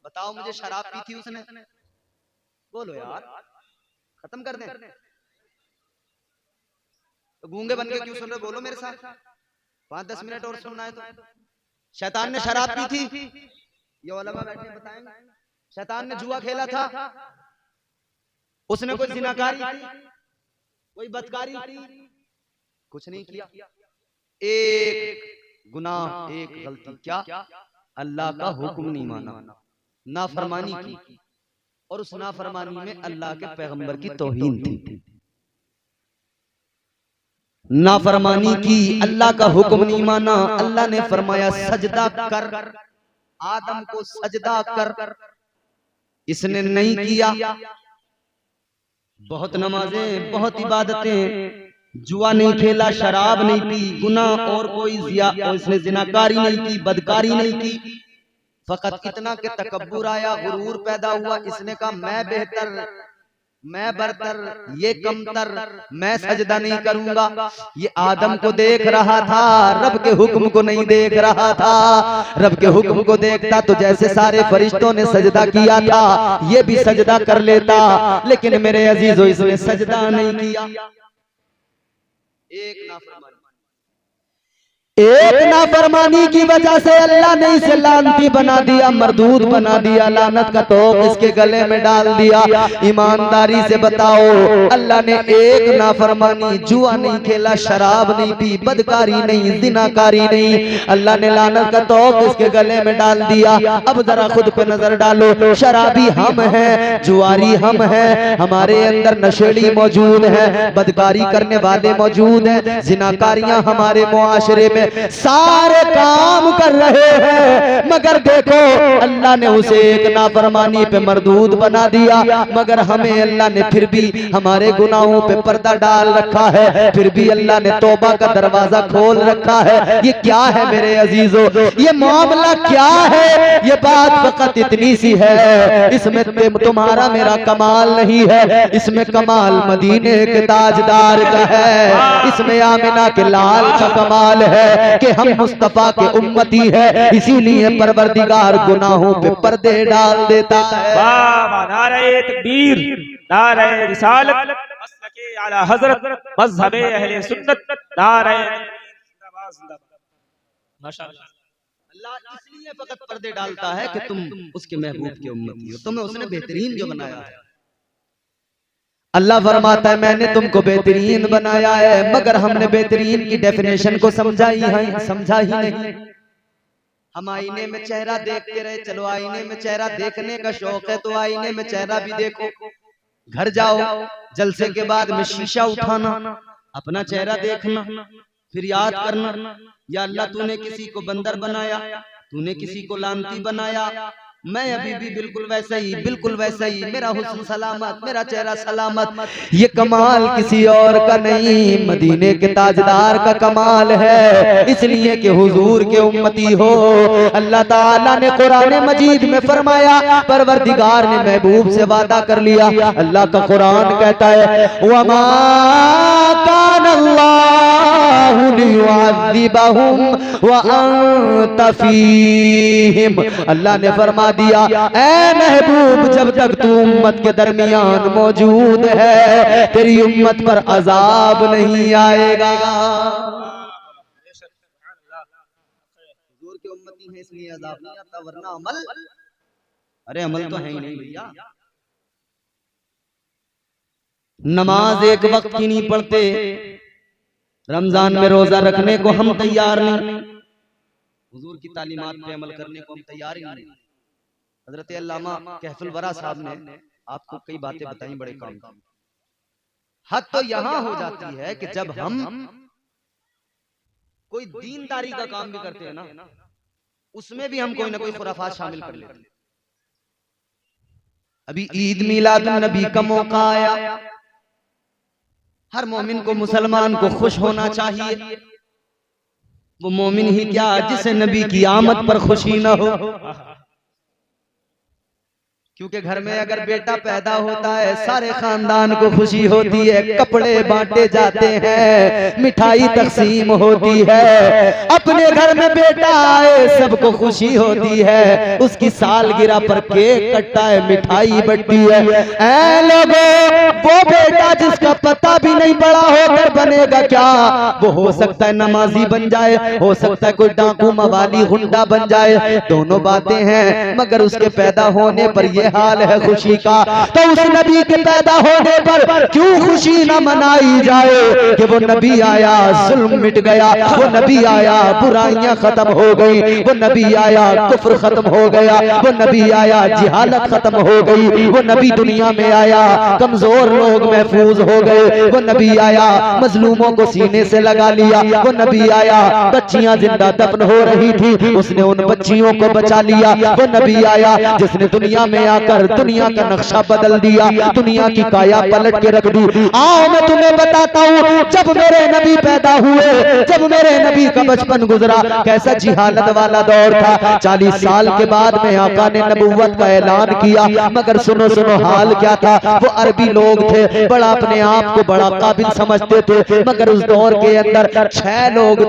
बताओ मुझे। शराब पी थी उसने? बोलो यार, खत्म कर दें। तो गूंगे बन के क्यों सुन रहे? बोलो मेरे साथ, 5-10 मिनट और सुनना है तो। शैतान ने शराब पी थी, ये उलमा बैठे बताएंगे। शैतान ने जुआ खेला था, उसने कोई जिनाकारी की, कोई बदकारी कुछ नहीं किया, एक गुनाह एक गलती, क्या अल्लाह का हुक्म नहीं माना, नाफरमानी की, और उस नाफरमानी में अल्लाह के पैगंबर की तौहीन थी। नाफरमानी की, अल्लाह का हुक्म नहीं माना। अल्लाह ने फरमाया सजदा कर, आदम को सजदा कर, इसने नहीं किया। बहुत नमाजें, बहुत इबादतें, जुआ नहीं खेला, शराब नहीं पी, गुनाह और कोई इसने जिनाकारी नहीं की, बदकारी नहीं की। फकत इतना के तकब्बुर आया, गुरूर पैदा हुआ। इसने कहा मैं बेहतर, मैं बरतर, ये कमतर, मैं सजदा नहीं करूंगा। ये आदम को देख रहा था, रब के हुक्म को नहीं देख रहा था। रब के हुक्म को देखता तो जैसे सारे फरिश्तों ने सजदा किया था ये भी सजदा कर लेता, लेकिन मेरे अजीजों इसने सजदा नहीं किया। एक नाफरमानी की वजह से अल्लाह ने इसे लानती बना दिया, मरदूद बना दिया, लानत का तोप इसके गले में डाल दिया। ईमानदारी से बताओ, अल्लाह ने एक नाफरमानी, जुआ नहीं खेला, शराब नहीं पी, बदकारी नहीं, जिनाकारी नहीं, अल्लाह ने लानत का तोप इसके गले में डाल दिया। अब जरा खुद पे नजर डालो, शराबी हम हैं, जुआरी हम हैं, हमारे अंदर नशेड़ी मौजूद है, बदकारी करने वाले मौजूद हैं, जिनाकारियां हमारे मुआशरे में सारे काम कर रहे हैं, मगर देखो अल्लाह ने उसे एक नाफरमानी पे मरदूद बना दिया। मगर हमें अल्लाह ने फिर भी हमारे गुनाहों पे पर्दा डाल रखा है, फिर भी अल्लाह ने तौबा का दरवाजा खोल रखा है। ये क्या है मेरे अजीजों, ये मामला क्या है? ये बात फकत इतनी सी है, इसमें तुम्हारा मेरा कमाल नहीं है, इसमें कमाल मदीने के ताजदार का है, इसमें आमिना के लाल का कमाल है कि हम मुस्तफा के उम्मती है, इसीलिए परवरदिगार गुनाहों पे पर्दे डाल देता है। नारे तकबीर, नारे रिसालत, मसलके आला हजरत, मज़हबे अहले सुन्नत, नारे जिंदाबाद जिंदाबाद। माशाअल्लाह, अल्लाह इसलिए फकत पर्दे डालता है कि तुम उसके महबूब की उम्मती हो, तुम्हें उसने बेहतरीन जो बनाया है। अल्लाह फरमाता है मैंने तुमको बेहतरीन बनाया है, मगर हमने बेहतरीन की डेफिनेशन को समझा ही नहीं। हम आईने में चेहरा देखते रहे, चलो आईने में चेहरा देखने का शौक है तो आईने में चेहरा भी देखो। घर जाओ, जलसे के बाद में शीशा उठाना, अपना चेहरा देखना, फिर याद करना, या अल्लाह तूने किसी को बंदर बनाया, तूने किसी को लानती बनाया, मैं अभी भी बिल्कुल वैसा ही, मेरा हुस्न सलामत, मेरा चेहरा सलामत। ये कमाल किसी और का नहीं, मदीने के ताजदार का कमाल है, इसलिए कि हुजूर के उम्मती हो। अल्लाह ताला ने कुरान मजीद में फरमाया, परवरदिगार ने महबूब से वादा कर लिया। अल्लाह का कुरान कहता है वमा कान अल्लाहु लियुअज़्ज़िबहुम व अंत फीहिम। अल्लाह ने फरमा दिया ऐ महबूब जब तक तू उम्मत के दरमियान मौजूद है तेरी उम्मत पर अजाब नहीं आएगा। हुजूर के उम्मती हैं इसलिए अजाब नहीं आता, वरना अमल, अरे अमल तो है ही नहीं भैया। नमाज एक वक्त की नहीं पढ़ते, रमजान में रोजा रखने को हम तैयार नहीं, हुजूर की तालीमात पे अमल करने को हम तैयार ही नहीं। हजरत अल्लामा कहफुल वरा साहब ने आपको कई बातें बताई बड़े काम की। हद तो यहां हो जाती है कि जब हम कोई दीनदारी का काम भी करते हैं ना, उसमें भी हम कोई ना कोई खुराफात शामिल कर लेते हैं। अभी ईद मिलादुन नबी का मौका आया, हर मोमिन को, मुसलमान को खुश होना चाहिए। वो मोमिन ही क्या जिसे नबी की आमद पर खुशी ना हो, क्योंकि घर में अगर बेटा पैदा होता है सारे खानदान को खुशी होती है, कपड़े बांटे जाते हैं, मिठाई तकसीम होती है। अपने घर में बेटा आए सबको खुशी होती है, उसकी सालगिरह पर केक कटता है, मिठाई बंटती है। ऐ लोगों, वो बेटा जिसका पता भी नहीं बड़ा होकर बनेगा क्या, वो हो सकता है नमाजी बन जाए, हो सकता है कोई डाकू मवाली गुंडा बन जाए, दोनों बातें हैं। मगर उसके पैदा होने पर ये ये हाल है खुशी का, तो उस नबी के पैदा होने पर क्यों खुशी न मनाई जाए कि वो नबी आया जुल्म मिट गया, वो नबी आया बुराइयां खत्म हो गई, वो नबी आया कुफ्र खत्म हो गया, वो नबी आया जिहालत खत्म हो गई, वो नबी दुनिया में आया कमजोर लोग महफूज हो गए, वो नबी आया मजलूमों को सीने से लगा लिया, वो नबी आया बच्चियां जिंदा दफन हो रही थी उसने उन बच्चियों को बचा लिया, वो नबी आया जिसने दुनिया में आकर दुनिया का नक्शा बदल दिया, दुनिया की काया पलट के रख दी। आओ मैं तुम्हें बताता हूँ जब मेरे नबी पैदा हुए, जब मेरे नबी का बचपन गुजरा कैसा जिहालत वाला दौर था। 40 साल के बाद में आका ने नबुव्वत का ऐलान किया, मगर सुनो सुनो हाल क्या था। वो अरबी लोग थे, बड़ा अपने आप को बड़ा काबिल समझते थे, मगर उस दौर के अंदर 6 लोग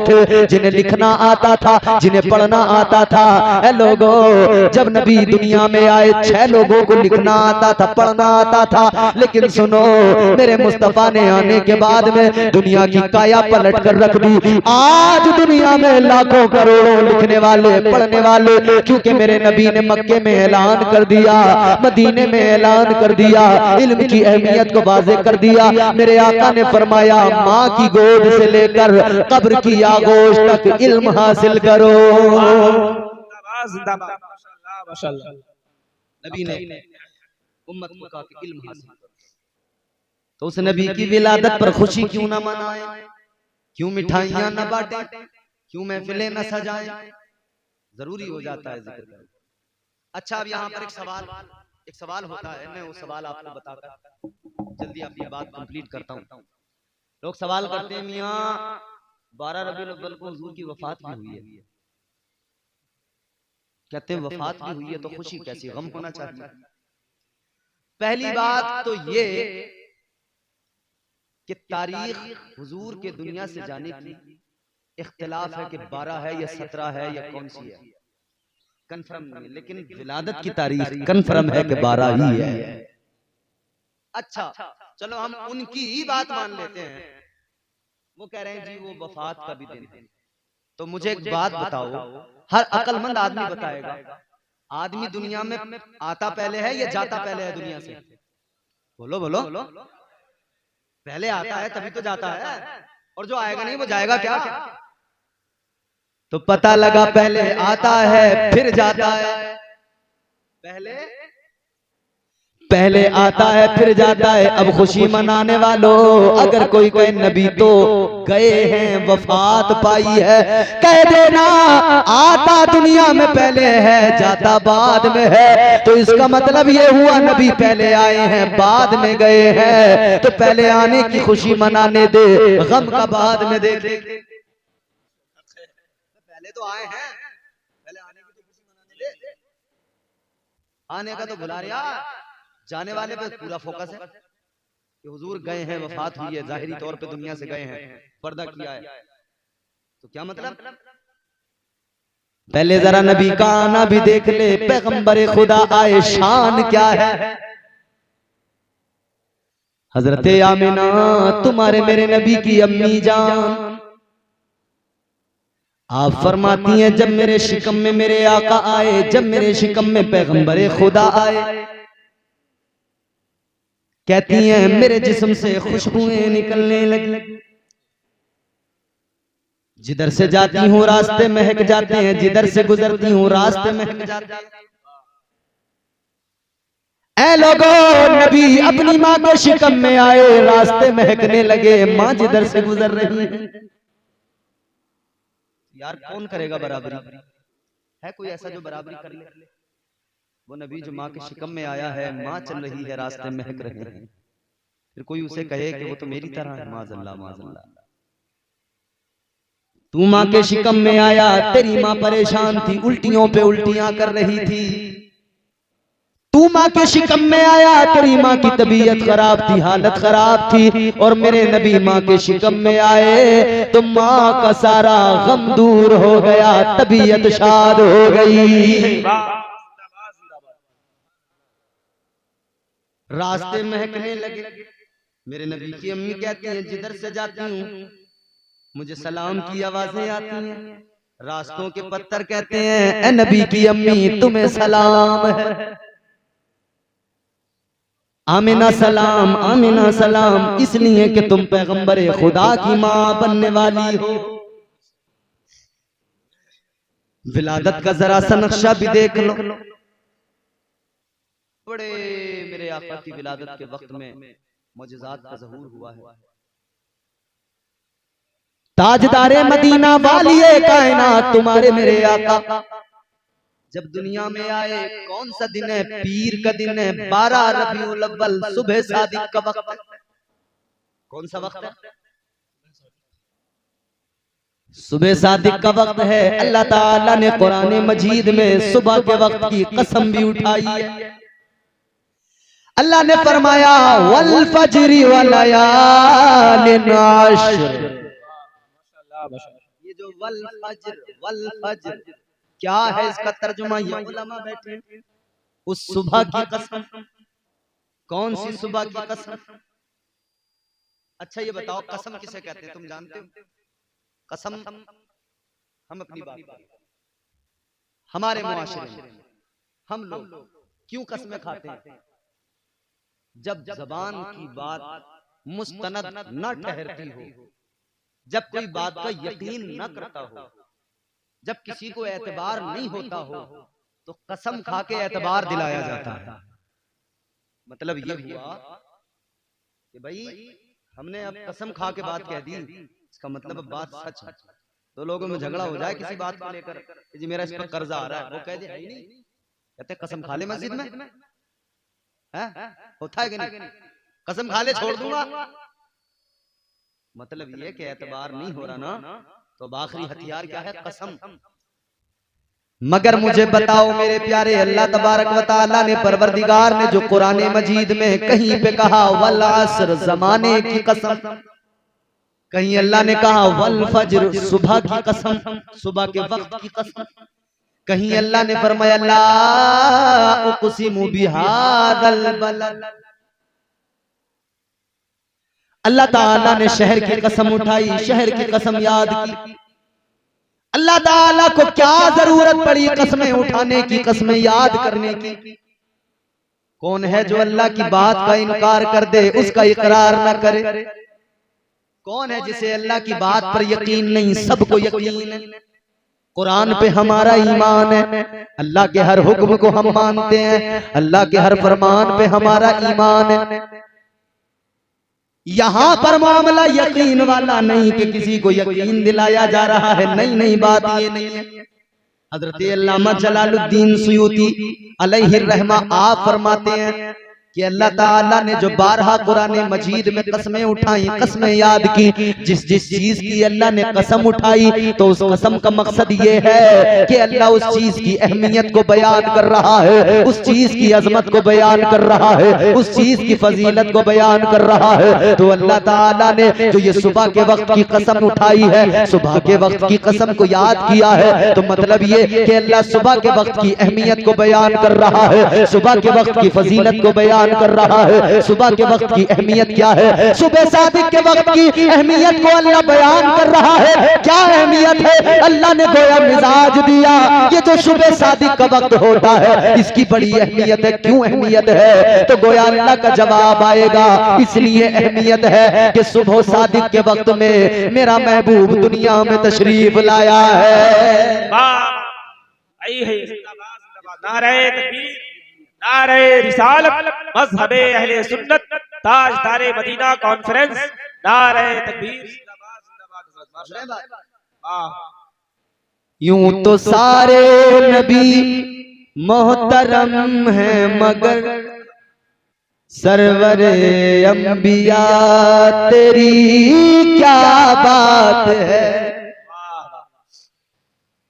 थे जिन्हें लिखना आता था, जिन्हें पढ़ना आता था। ए लोगों, जब नबी दुनिया में आए 6 लोगों को लिखना आता था, पढ़ना आता था, लेकिन सुनो मेरे मुस्तफा ने आने के बाद में दुनिया की काया पलट कर रख दी। आज दुनिया में लाखों करोड़ों लिखने वाले पढ़ने वाले, क्योंकि मेरे नबी ने मक्के में ऐलान कर दिया, मदीने में ऐलान कर दिया, इल्म की अहमियत को वाज़ेह कर दिया। मेरे आका ने फरमाया माँ की गोद से लेकर कब्र की आगोश तक इल्म हासिल करो। जिंदाबाद जिंदाबाद, माशाअल्लाह माशाअल्लाह। नबी ने उम्मत को कहा कि इल्म हासिल करो, तो उस नबी की विलादत पर खुशी क्यों ना मनाएं, क्यों मिठाइयां न बांटें, क्यों महफिलें न सजाएं। जरूरी हो जाता है जिक्र करना। अच्छा, अब यहाँ पर एक सवाल होता है, मैं वो सवाल आपको बताकर जल्दी अपनी बात कंप्लीट करता हूँ। लोग सवाल करते हैं मियाँ 12 रबीउल अव्वल को हुजूर की वफात भी हुई है, कहते हैं वफात भी हुई है तो खुशी कैसी, गम होना चाहिए। पहली बात तो ये कि तारीख हुजूर के दुनिया से जाने की इख्तिलाफ है कि 12 है या 17 है या कौन सी है, कंफर्म नहीं, लेकिन विलादत की तारीख कंफर्म है कि 12 ही है। अच्छा, चलो हम उनकी ही बात मान लेते हैं, वो कह रहे हैं जी वो वफात का भी दिन है। तो मुझे एक बात बताओ, हर अक्लमंद आदमी बताएगा आदमी दुनिया में आता पहले है या जाता पहले है दुनिया से? बोलो बोलो। पहले आता है तभी तो जाता है, और जो आएगा नहीं वो जाएगा क्या? तो पता लगा पहले आता है फिर जाता है, पहले आता है फिर जाता है। अब खुशी मनाने वालों, अगर कोई कहे नबी तो गए हैं वफात पाई है, कह देना आता दुनिया में पहले है जाता बाद में है, तो इसका मतलब ये हुआ नबी पहले आए हैं बाद में गए हैं। तो पहले आने की खुशी मनाने दे, गम का बाद में देख। पहले तो आए हैं, पहले आने की तो खुशी मनाने दे, आने का तो भुला रहा, जाने वाले पे पूरा फोकस है कि हुजूर गए हैं वफात हुई है, जाहिरी तौर पे दुनिया से गए हैं, पर्दा किया है, तो क्या मतलब? पहले जरा नबी का आना भी देख ले, पैगंबर खुदा आए शान क्या है। हजरत आमिना तुम्हारे मेरे नबी की अम्मी जान, आप फरमाती हैं जब मेरे शिकम में मेरे आका आए, जब मेरे शिकम में पैगंबर खुदा आए, कहती हैं मेरे जिस्म से खुशबुएं निकलने लगी, जिधर से जाती हूँ रास्ते महक जाते हैं, जिधर से गुजरती हूँ रास्ते महक जाते हैं। ऐ लोगों, नबी अपनी माँ के शिकम में आए, रास्ते महकने लगे, माँ जिधर से गुजर रही है। यार कौन करेगा बराबरी? है कोई ऐसा जो बराबरी कर ले? वो नबी जो माँ के शिकम में आया है, माँ चल रही है, रास्ते महक रहे हैं, फिर कोई उसे कहे कि वो तो मेरी तरह है, माज़अल्लाह माज़अल्लाह। तू माँ के शिकम में आया, तेरी माँ परेशान थी, उल्टियों पे उल्टियां कर रही थी। तू माँ के शिकम में आया, तेरी माँ की तबीयत खराब थी, हालत खराब थी, और मेरे नबी माँ के शिकम में आए तो माँ का सारा गम दूर हो गया, तबीयत शाद हो गई। रास्ते महकने लगे। मेरे नबी की अम्मी कहती हैं जिधर से जाती हूँ मुझे सलाम की आवाजें आती हैं, रास्तों के पत्थर कहते हैं ए नबी की अम्मी तुम्हें सलाम है। आमिना सलाम इसलिए कि तुम पैगंबर खुदा की माँ बनने वाली हो। विलादत का जरा सा नक्शा भी देख लो। बड़े मेरे आका की विलादत के वक्त में मुजज़ात का ज़हूर हुआ है। ताजदारे मदीना वालिए कायनात तुम्हारे मेरे आका जब दुनिया में आए, कौन सा दिन है? पीर का दिन है, 12 रबीउल अव्वल, सुबह सादिक का वक्त है। कौन सा वक्त है? सुबह सादिक का वक्त है। अल्लाह ताला ने कुरान मजीद में सुबह के वक्त की कसम भी उठाई है। अल्लाह ने फरमाया वल फज्री व लयालिन अश्र। ये जो वल फज्र क्या है, इसका तर्जुमा ये उलमा बैठे उस सुबह की कसम। कौन सी सुबह की कसम? अच्छा ये बताओ कसम किसे कहते हैं, तुम जानते हो? कसम हम अपनी बात करें, हमारे मुआशरे में हम लोग क्यों कसमें खाते हैं? जब जबान की बात मुस्तनद न ठहरती हो, जब कोई बात का यकीन न करता हो, जब किसी को एतबार नहीं होता हो, तो कसम खा के एतबार दिलाया जाता है। मतलब ये हुआ कि भाई हमने अब कसम खा के बात कह दी, इसका मतलब अब बात सच है। तो लोगों में झगड़ा हो जाए किसी बात को लेकर, जी मेरा इस पर कर्जा आ रहा है, वो कह दे नहीं, कहते कसम खा ले मस्जिद में है? होता है कि नहीं? कसम खा ले छोड़ दूंगा। मतलब ये कि एतबार नहीं हो रहा ना, तो अब आखिरी हथियार क्या है? कसम। मगर मुझे बताओ मेरे प्यारे, अल्लाह तबारक व तआला ने, परवरदिगार ने जो कुरान मजीद में कहीं पे कहा वल असर, जमाने की कसम, कहीं अल्लाह ने कहा वल फज्र, सुबह की कसम, सुबह के वक्त की कसम, कहीं अल्लाह ने फरमाया ला उक़सिमु बिहादल बलद। अल्लाह ताला ने शहर की कसम उठाई, शहर की कसम याद की। अल्लाह ताला को क्या जरूरत पड़ी कसमें उठाने की, कसमें याद करने की? कौन है जो अल्लाह की बात का इनकार कर दे, उसका इकरार न करे? कौन है जिसे अल्लाह की बात पर यकीन नहीं? सबको यकीन है। कुरान पे हमारा ईमान है, अल्लाह के हर हुक्म को हम मानते हैं, अल्लाह के हर फरमान पे हमारा ईमान है। यहां पर मामला यकीन वाला नहीं कि किसी को यकीन दिलाया जा रहा है, नहीं, बात ये नहीं है। हजरत अल्लामा जलालुद्दीन सुयूती अलैहि रहमा आप फरमाते हैं कि अल्लाह ताला ने जो 12 कुरान मजीद में कसमें उठाई, कसमें याद की, जिस चीज की अल्लाह ने कसम उठाई, तो उस कसम का मकसद ये है कि अल्लाह उस चीज की अहमियत को बयान कर रहा है, उस चीज की अजमत को बयान कर रहा है, उस चीज की फजीलत को बयान कर रहा है। तो अल्लाह ताला ने जो ये सुबह के वक्त की कसम उठाई है, सुबह के वक्त की कसम को याद किया है, तो मतलब ये कि अल्लाह सुबह के वक्त की अहमियत को बयान कर रहा है, सुबह के वक्त की फजीलत को बयान कर रहा है। सुबह के वक्त की अहमियत क्या है? सुबह सादिक के वक्त की अहमियत को अल्लाह बयान कर रहा है। क्या अहमियत है? अल्लाह ने गोया मिजाज दिया, ये जो सुबह सादिक का वक्त होता है इसकी बड़ी अहमियत है। क्यों अहमियत है? तो गोया अल्लाह का जवाब आएगा, इसलिए अहमियत है कि सुबह सादिक के वक्त में मेरा महबूब दुनिया में तशरीफ लाया है। नारे तकबीर, नारे रिसालत, मज़हबे अहले सुन्नत, ताजदारे मदीना कॉन्फ्रेंस, नारे तकबीर, यूं तो सारे नबी मोहतरम हैं, मगर सरवरे अंबिया तेरी क्या बात है।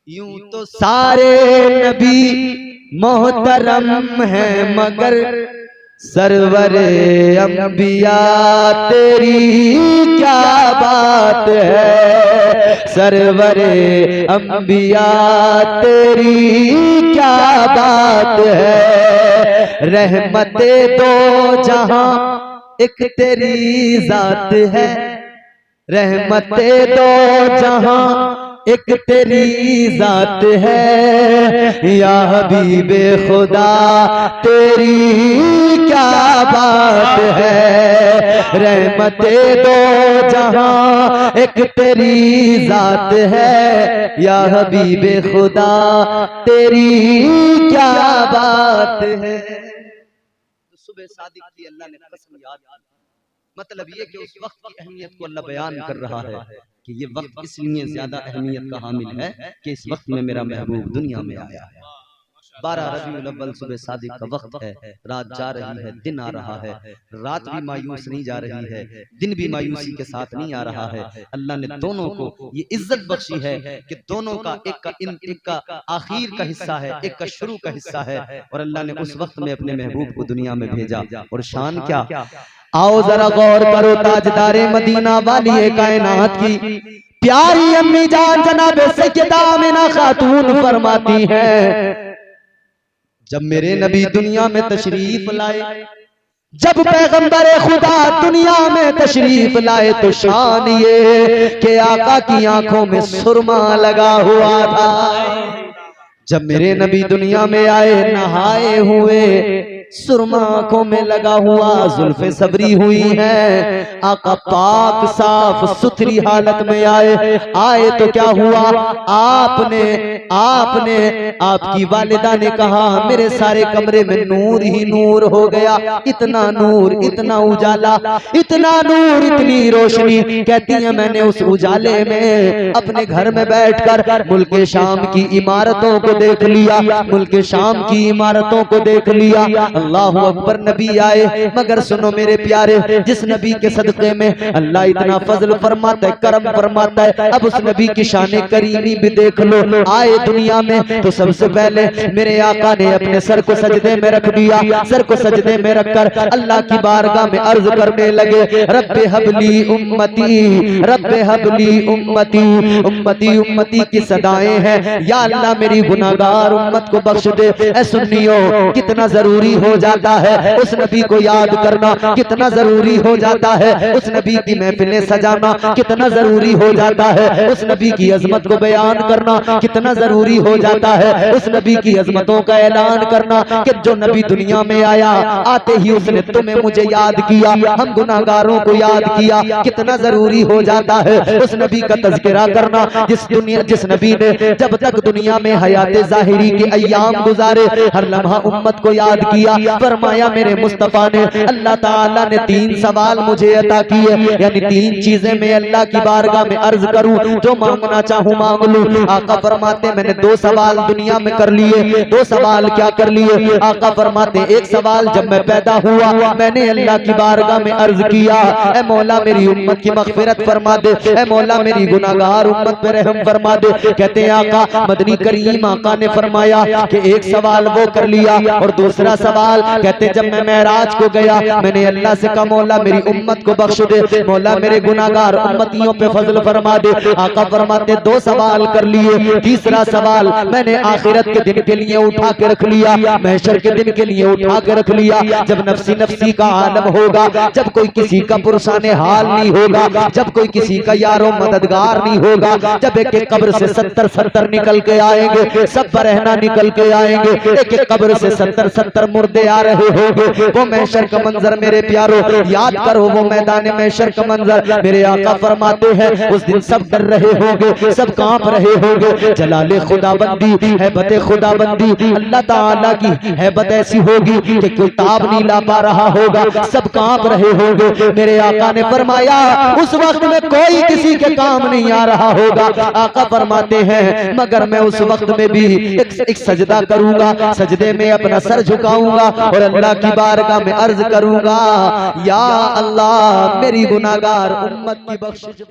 यूं तो सारे नबी मोहतरम है, मगर सरवरे अंबिया तेरी क्या बात है। सरवरे अंबिया तेरी क्या बात है। रहमते दो जहां एक तेरी जात है, रहमते दो जहां एक तेरी जात है या हबीबे खुदा, तेरी क्या बात है। रहमते दो जहां एक तेरी जात है या हबीबे खुदा, तेरी क्या बात है। सुबह सादिक की अल्लाह ने कसम याद की। मतलब ये कि उस वक्त की अहमियत को अल्लाह बयान कर रहा है कि ये वक्त इसलिए ज्यादा अहमियत का हामिल है कि इस वक्त में मेरा महबूब दुनिया में आया है। 12 रबीउल अव्वल सुबह सादिक का वक्त है। रात जा रही है, दिन आ रहा है। रात भी मायूस नहीं जा रही है, दिन भी मायूसी के साथ नहीं आ रहा है। अल्लाह ने दोनों को ये इज्जत बख्शी है कि दोनों का एक का आखिर का हिस्सा है, एक का शुरू का हिस्सा है। और अल्लाह ने उस वक्त में अपने महबूब को दुनिया में भेजा। और शान क्या, आओ जरा गौर करो, ताजदारे मदीना वाली कायनात की प्यारी अम्मी जान जनाब सैयदा आमिना खातून फरमाती हैं, जब मेरे नबी दुनिया में तशरीफ लाए, जब पैगंबर खुदा दुनिया में तशरीफ लाए, तो शान ये कि आका की आंखों में सुरमा लगा हुआ था। जब मेरे नबी दुनिया में आए, नहाए हुए, सुरमा आंखों में लगा हुआ, जुल्फे सबरी हुई हैं। आका पाक साफ सुथरी हालत में आए तो क्या हुआ, आपने आपकी वालिदा ने कहा मेरे सारे कमरे में नूर ही नूर हो गया। इतना नूर, इतना उजाला, इतना नूर, इतनी रोशनी। कहती है मैंने उस उजाले में अपने घर में बैठकर मुल्क शाम की इमारतों को देख लिया, मुल्क शाम की इमारतों को देख लिया। अल्लाह अकबर। नबी आए, मगर सुनो मेरे प्यारे, जिस नबी के सदक़े में अल्लाह इतना फजल फरमाता है, करम फरमाता है, अब उस नबी की शान करीमी भी देख लो। आए दुनिया में तो सबसे पहले मेरे आका ने अपने सर को सजदे में रख दिया। सर को सजदे में रखकर अल्लाह की बारगाह में अर्ज करने लगे, रब्बे हबली उम्मती, रब्बे हबली उम्मती। उम्मती उम्मती की सदाएं हैं, या अल्लाह मेरी गुनाहगार उम्मत को बख्श दे। ऐ सुन्नियों, कितना जरूरी हो जाता है उस नबी को याद करना, कितना जरूरी हो जाता है उस नबी की महफिलें सजाना, कितना जरूरी हो जाता है उस नबी की अजमत को बयान करना, कितना जरूरी हो जाता है उस नबी की अजमतों का ऐलान करना कि जो नबी दुनिया में आया, आते ही उसने तुम्हें मुझे याद किया, हम गुनाहगारों को याद किया। कितना जरूरी हो जाता है उस नबी का तज़किरा करना जिस नबी ने जब तक दुनिया में हयात ज़ाहिरी के अय्याम गुजारे, हर लम्हा उम्मत को याद किया। फरमाया मेरे मुस्तफा ने, अल्लाह ताला ने 3 सवाल मुझे अता किए, यानी 3 चीजें मैं अल्लाह की बारगाह में अर्ज करूं, जो मांगना चाहूं मांग लूं। आका फरमाते मैंने 2 सवाल दुनिया में कर लिए। 2 सवाल क्या कर लिए? आका फरमाते एक सवाल जब मैं पैदा हुआ मैंने अल्लाह की बारगाह में अर्ज किया, ऐ मौला मेरी उम्मत की मगफिरत फरमा दे, ऐ मौला मेरी गुनाहगार उम्मत पे रहम फरमा दे। कहते हैं आका मदनी करीम आका ने फरमाया कि एक सवाल वो कर लिया, और दूसरा सवाल कहते जब मैं मेराज को गया मैंने अल्लाह से कहा मौला मेरी उम्मत को बख्श दे, मौला मेरे गुनाहगार उम्मतियों पे फजल फरमा दे। आका फरमाते 2 सवाल कर लिए, तीसरा सवाल मैंने आखिरत के दिन के लिए उठा के रख लिया, महशर के दिन के लिए उठा के रख लिया। जब नफसी नफसी का आलम होगा, जब कोई किसी का पुरसाने हाल नहीं होगा, जब कोई किसी का यारो मददगार नहीं होगा, जब एक एक कब्र से 70 निकल के आएंगे, सब बरहना निकल के आएंगे, एक एक कब्र से 70 मुर्दे आ रहे होंगे, वो महशर का मंजर मेरे प्यारो याद करो, वो मैदान महशर का मंजर। मेरे आका फरमाते हैं उस दिन सब डर रहे होंगे, सब कांप रहे होंगे। जलाले खुदाबंदी, हैबत खुदाबंदी, अल्लाह ताला की हैबत ऐसी होगी कि कोई ताब नहीं ला पा रहा होगा, सब कांप रहे होंगे। मेरे आका ने फरमाया उस वक्त में कोई किसी के काम नहीं आ रहा होगा। आका फरमाते हैं मगर मैं उस वक्त में भी एक सजदा करूंगा, सजदे में अपना सर झुकाऊंगा और अल्लाह की बारगाह में अर्ज करूंगा, या अल्लाह मेरी गुनाहगार उम्मत की बख्शिश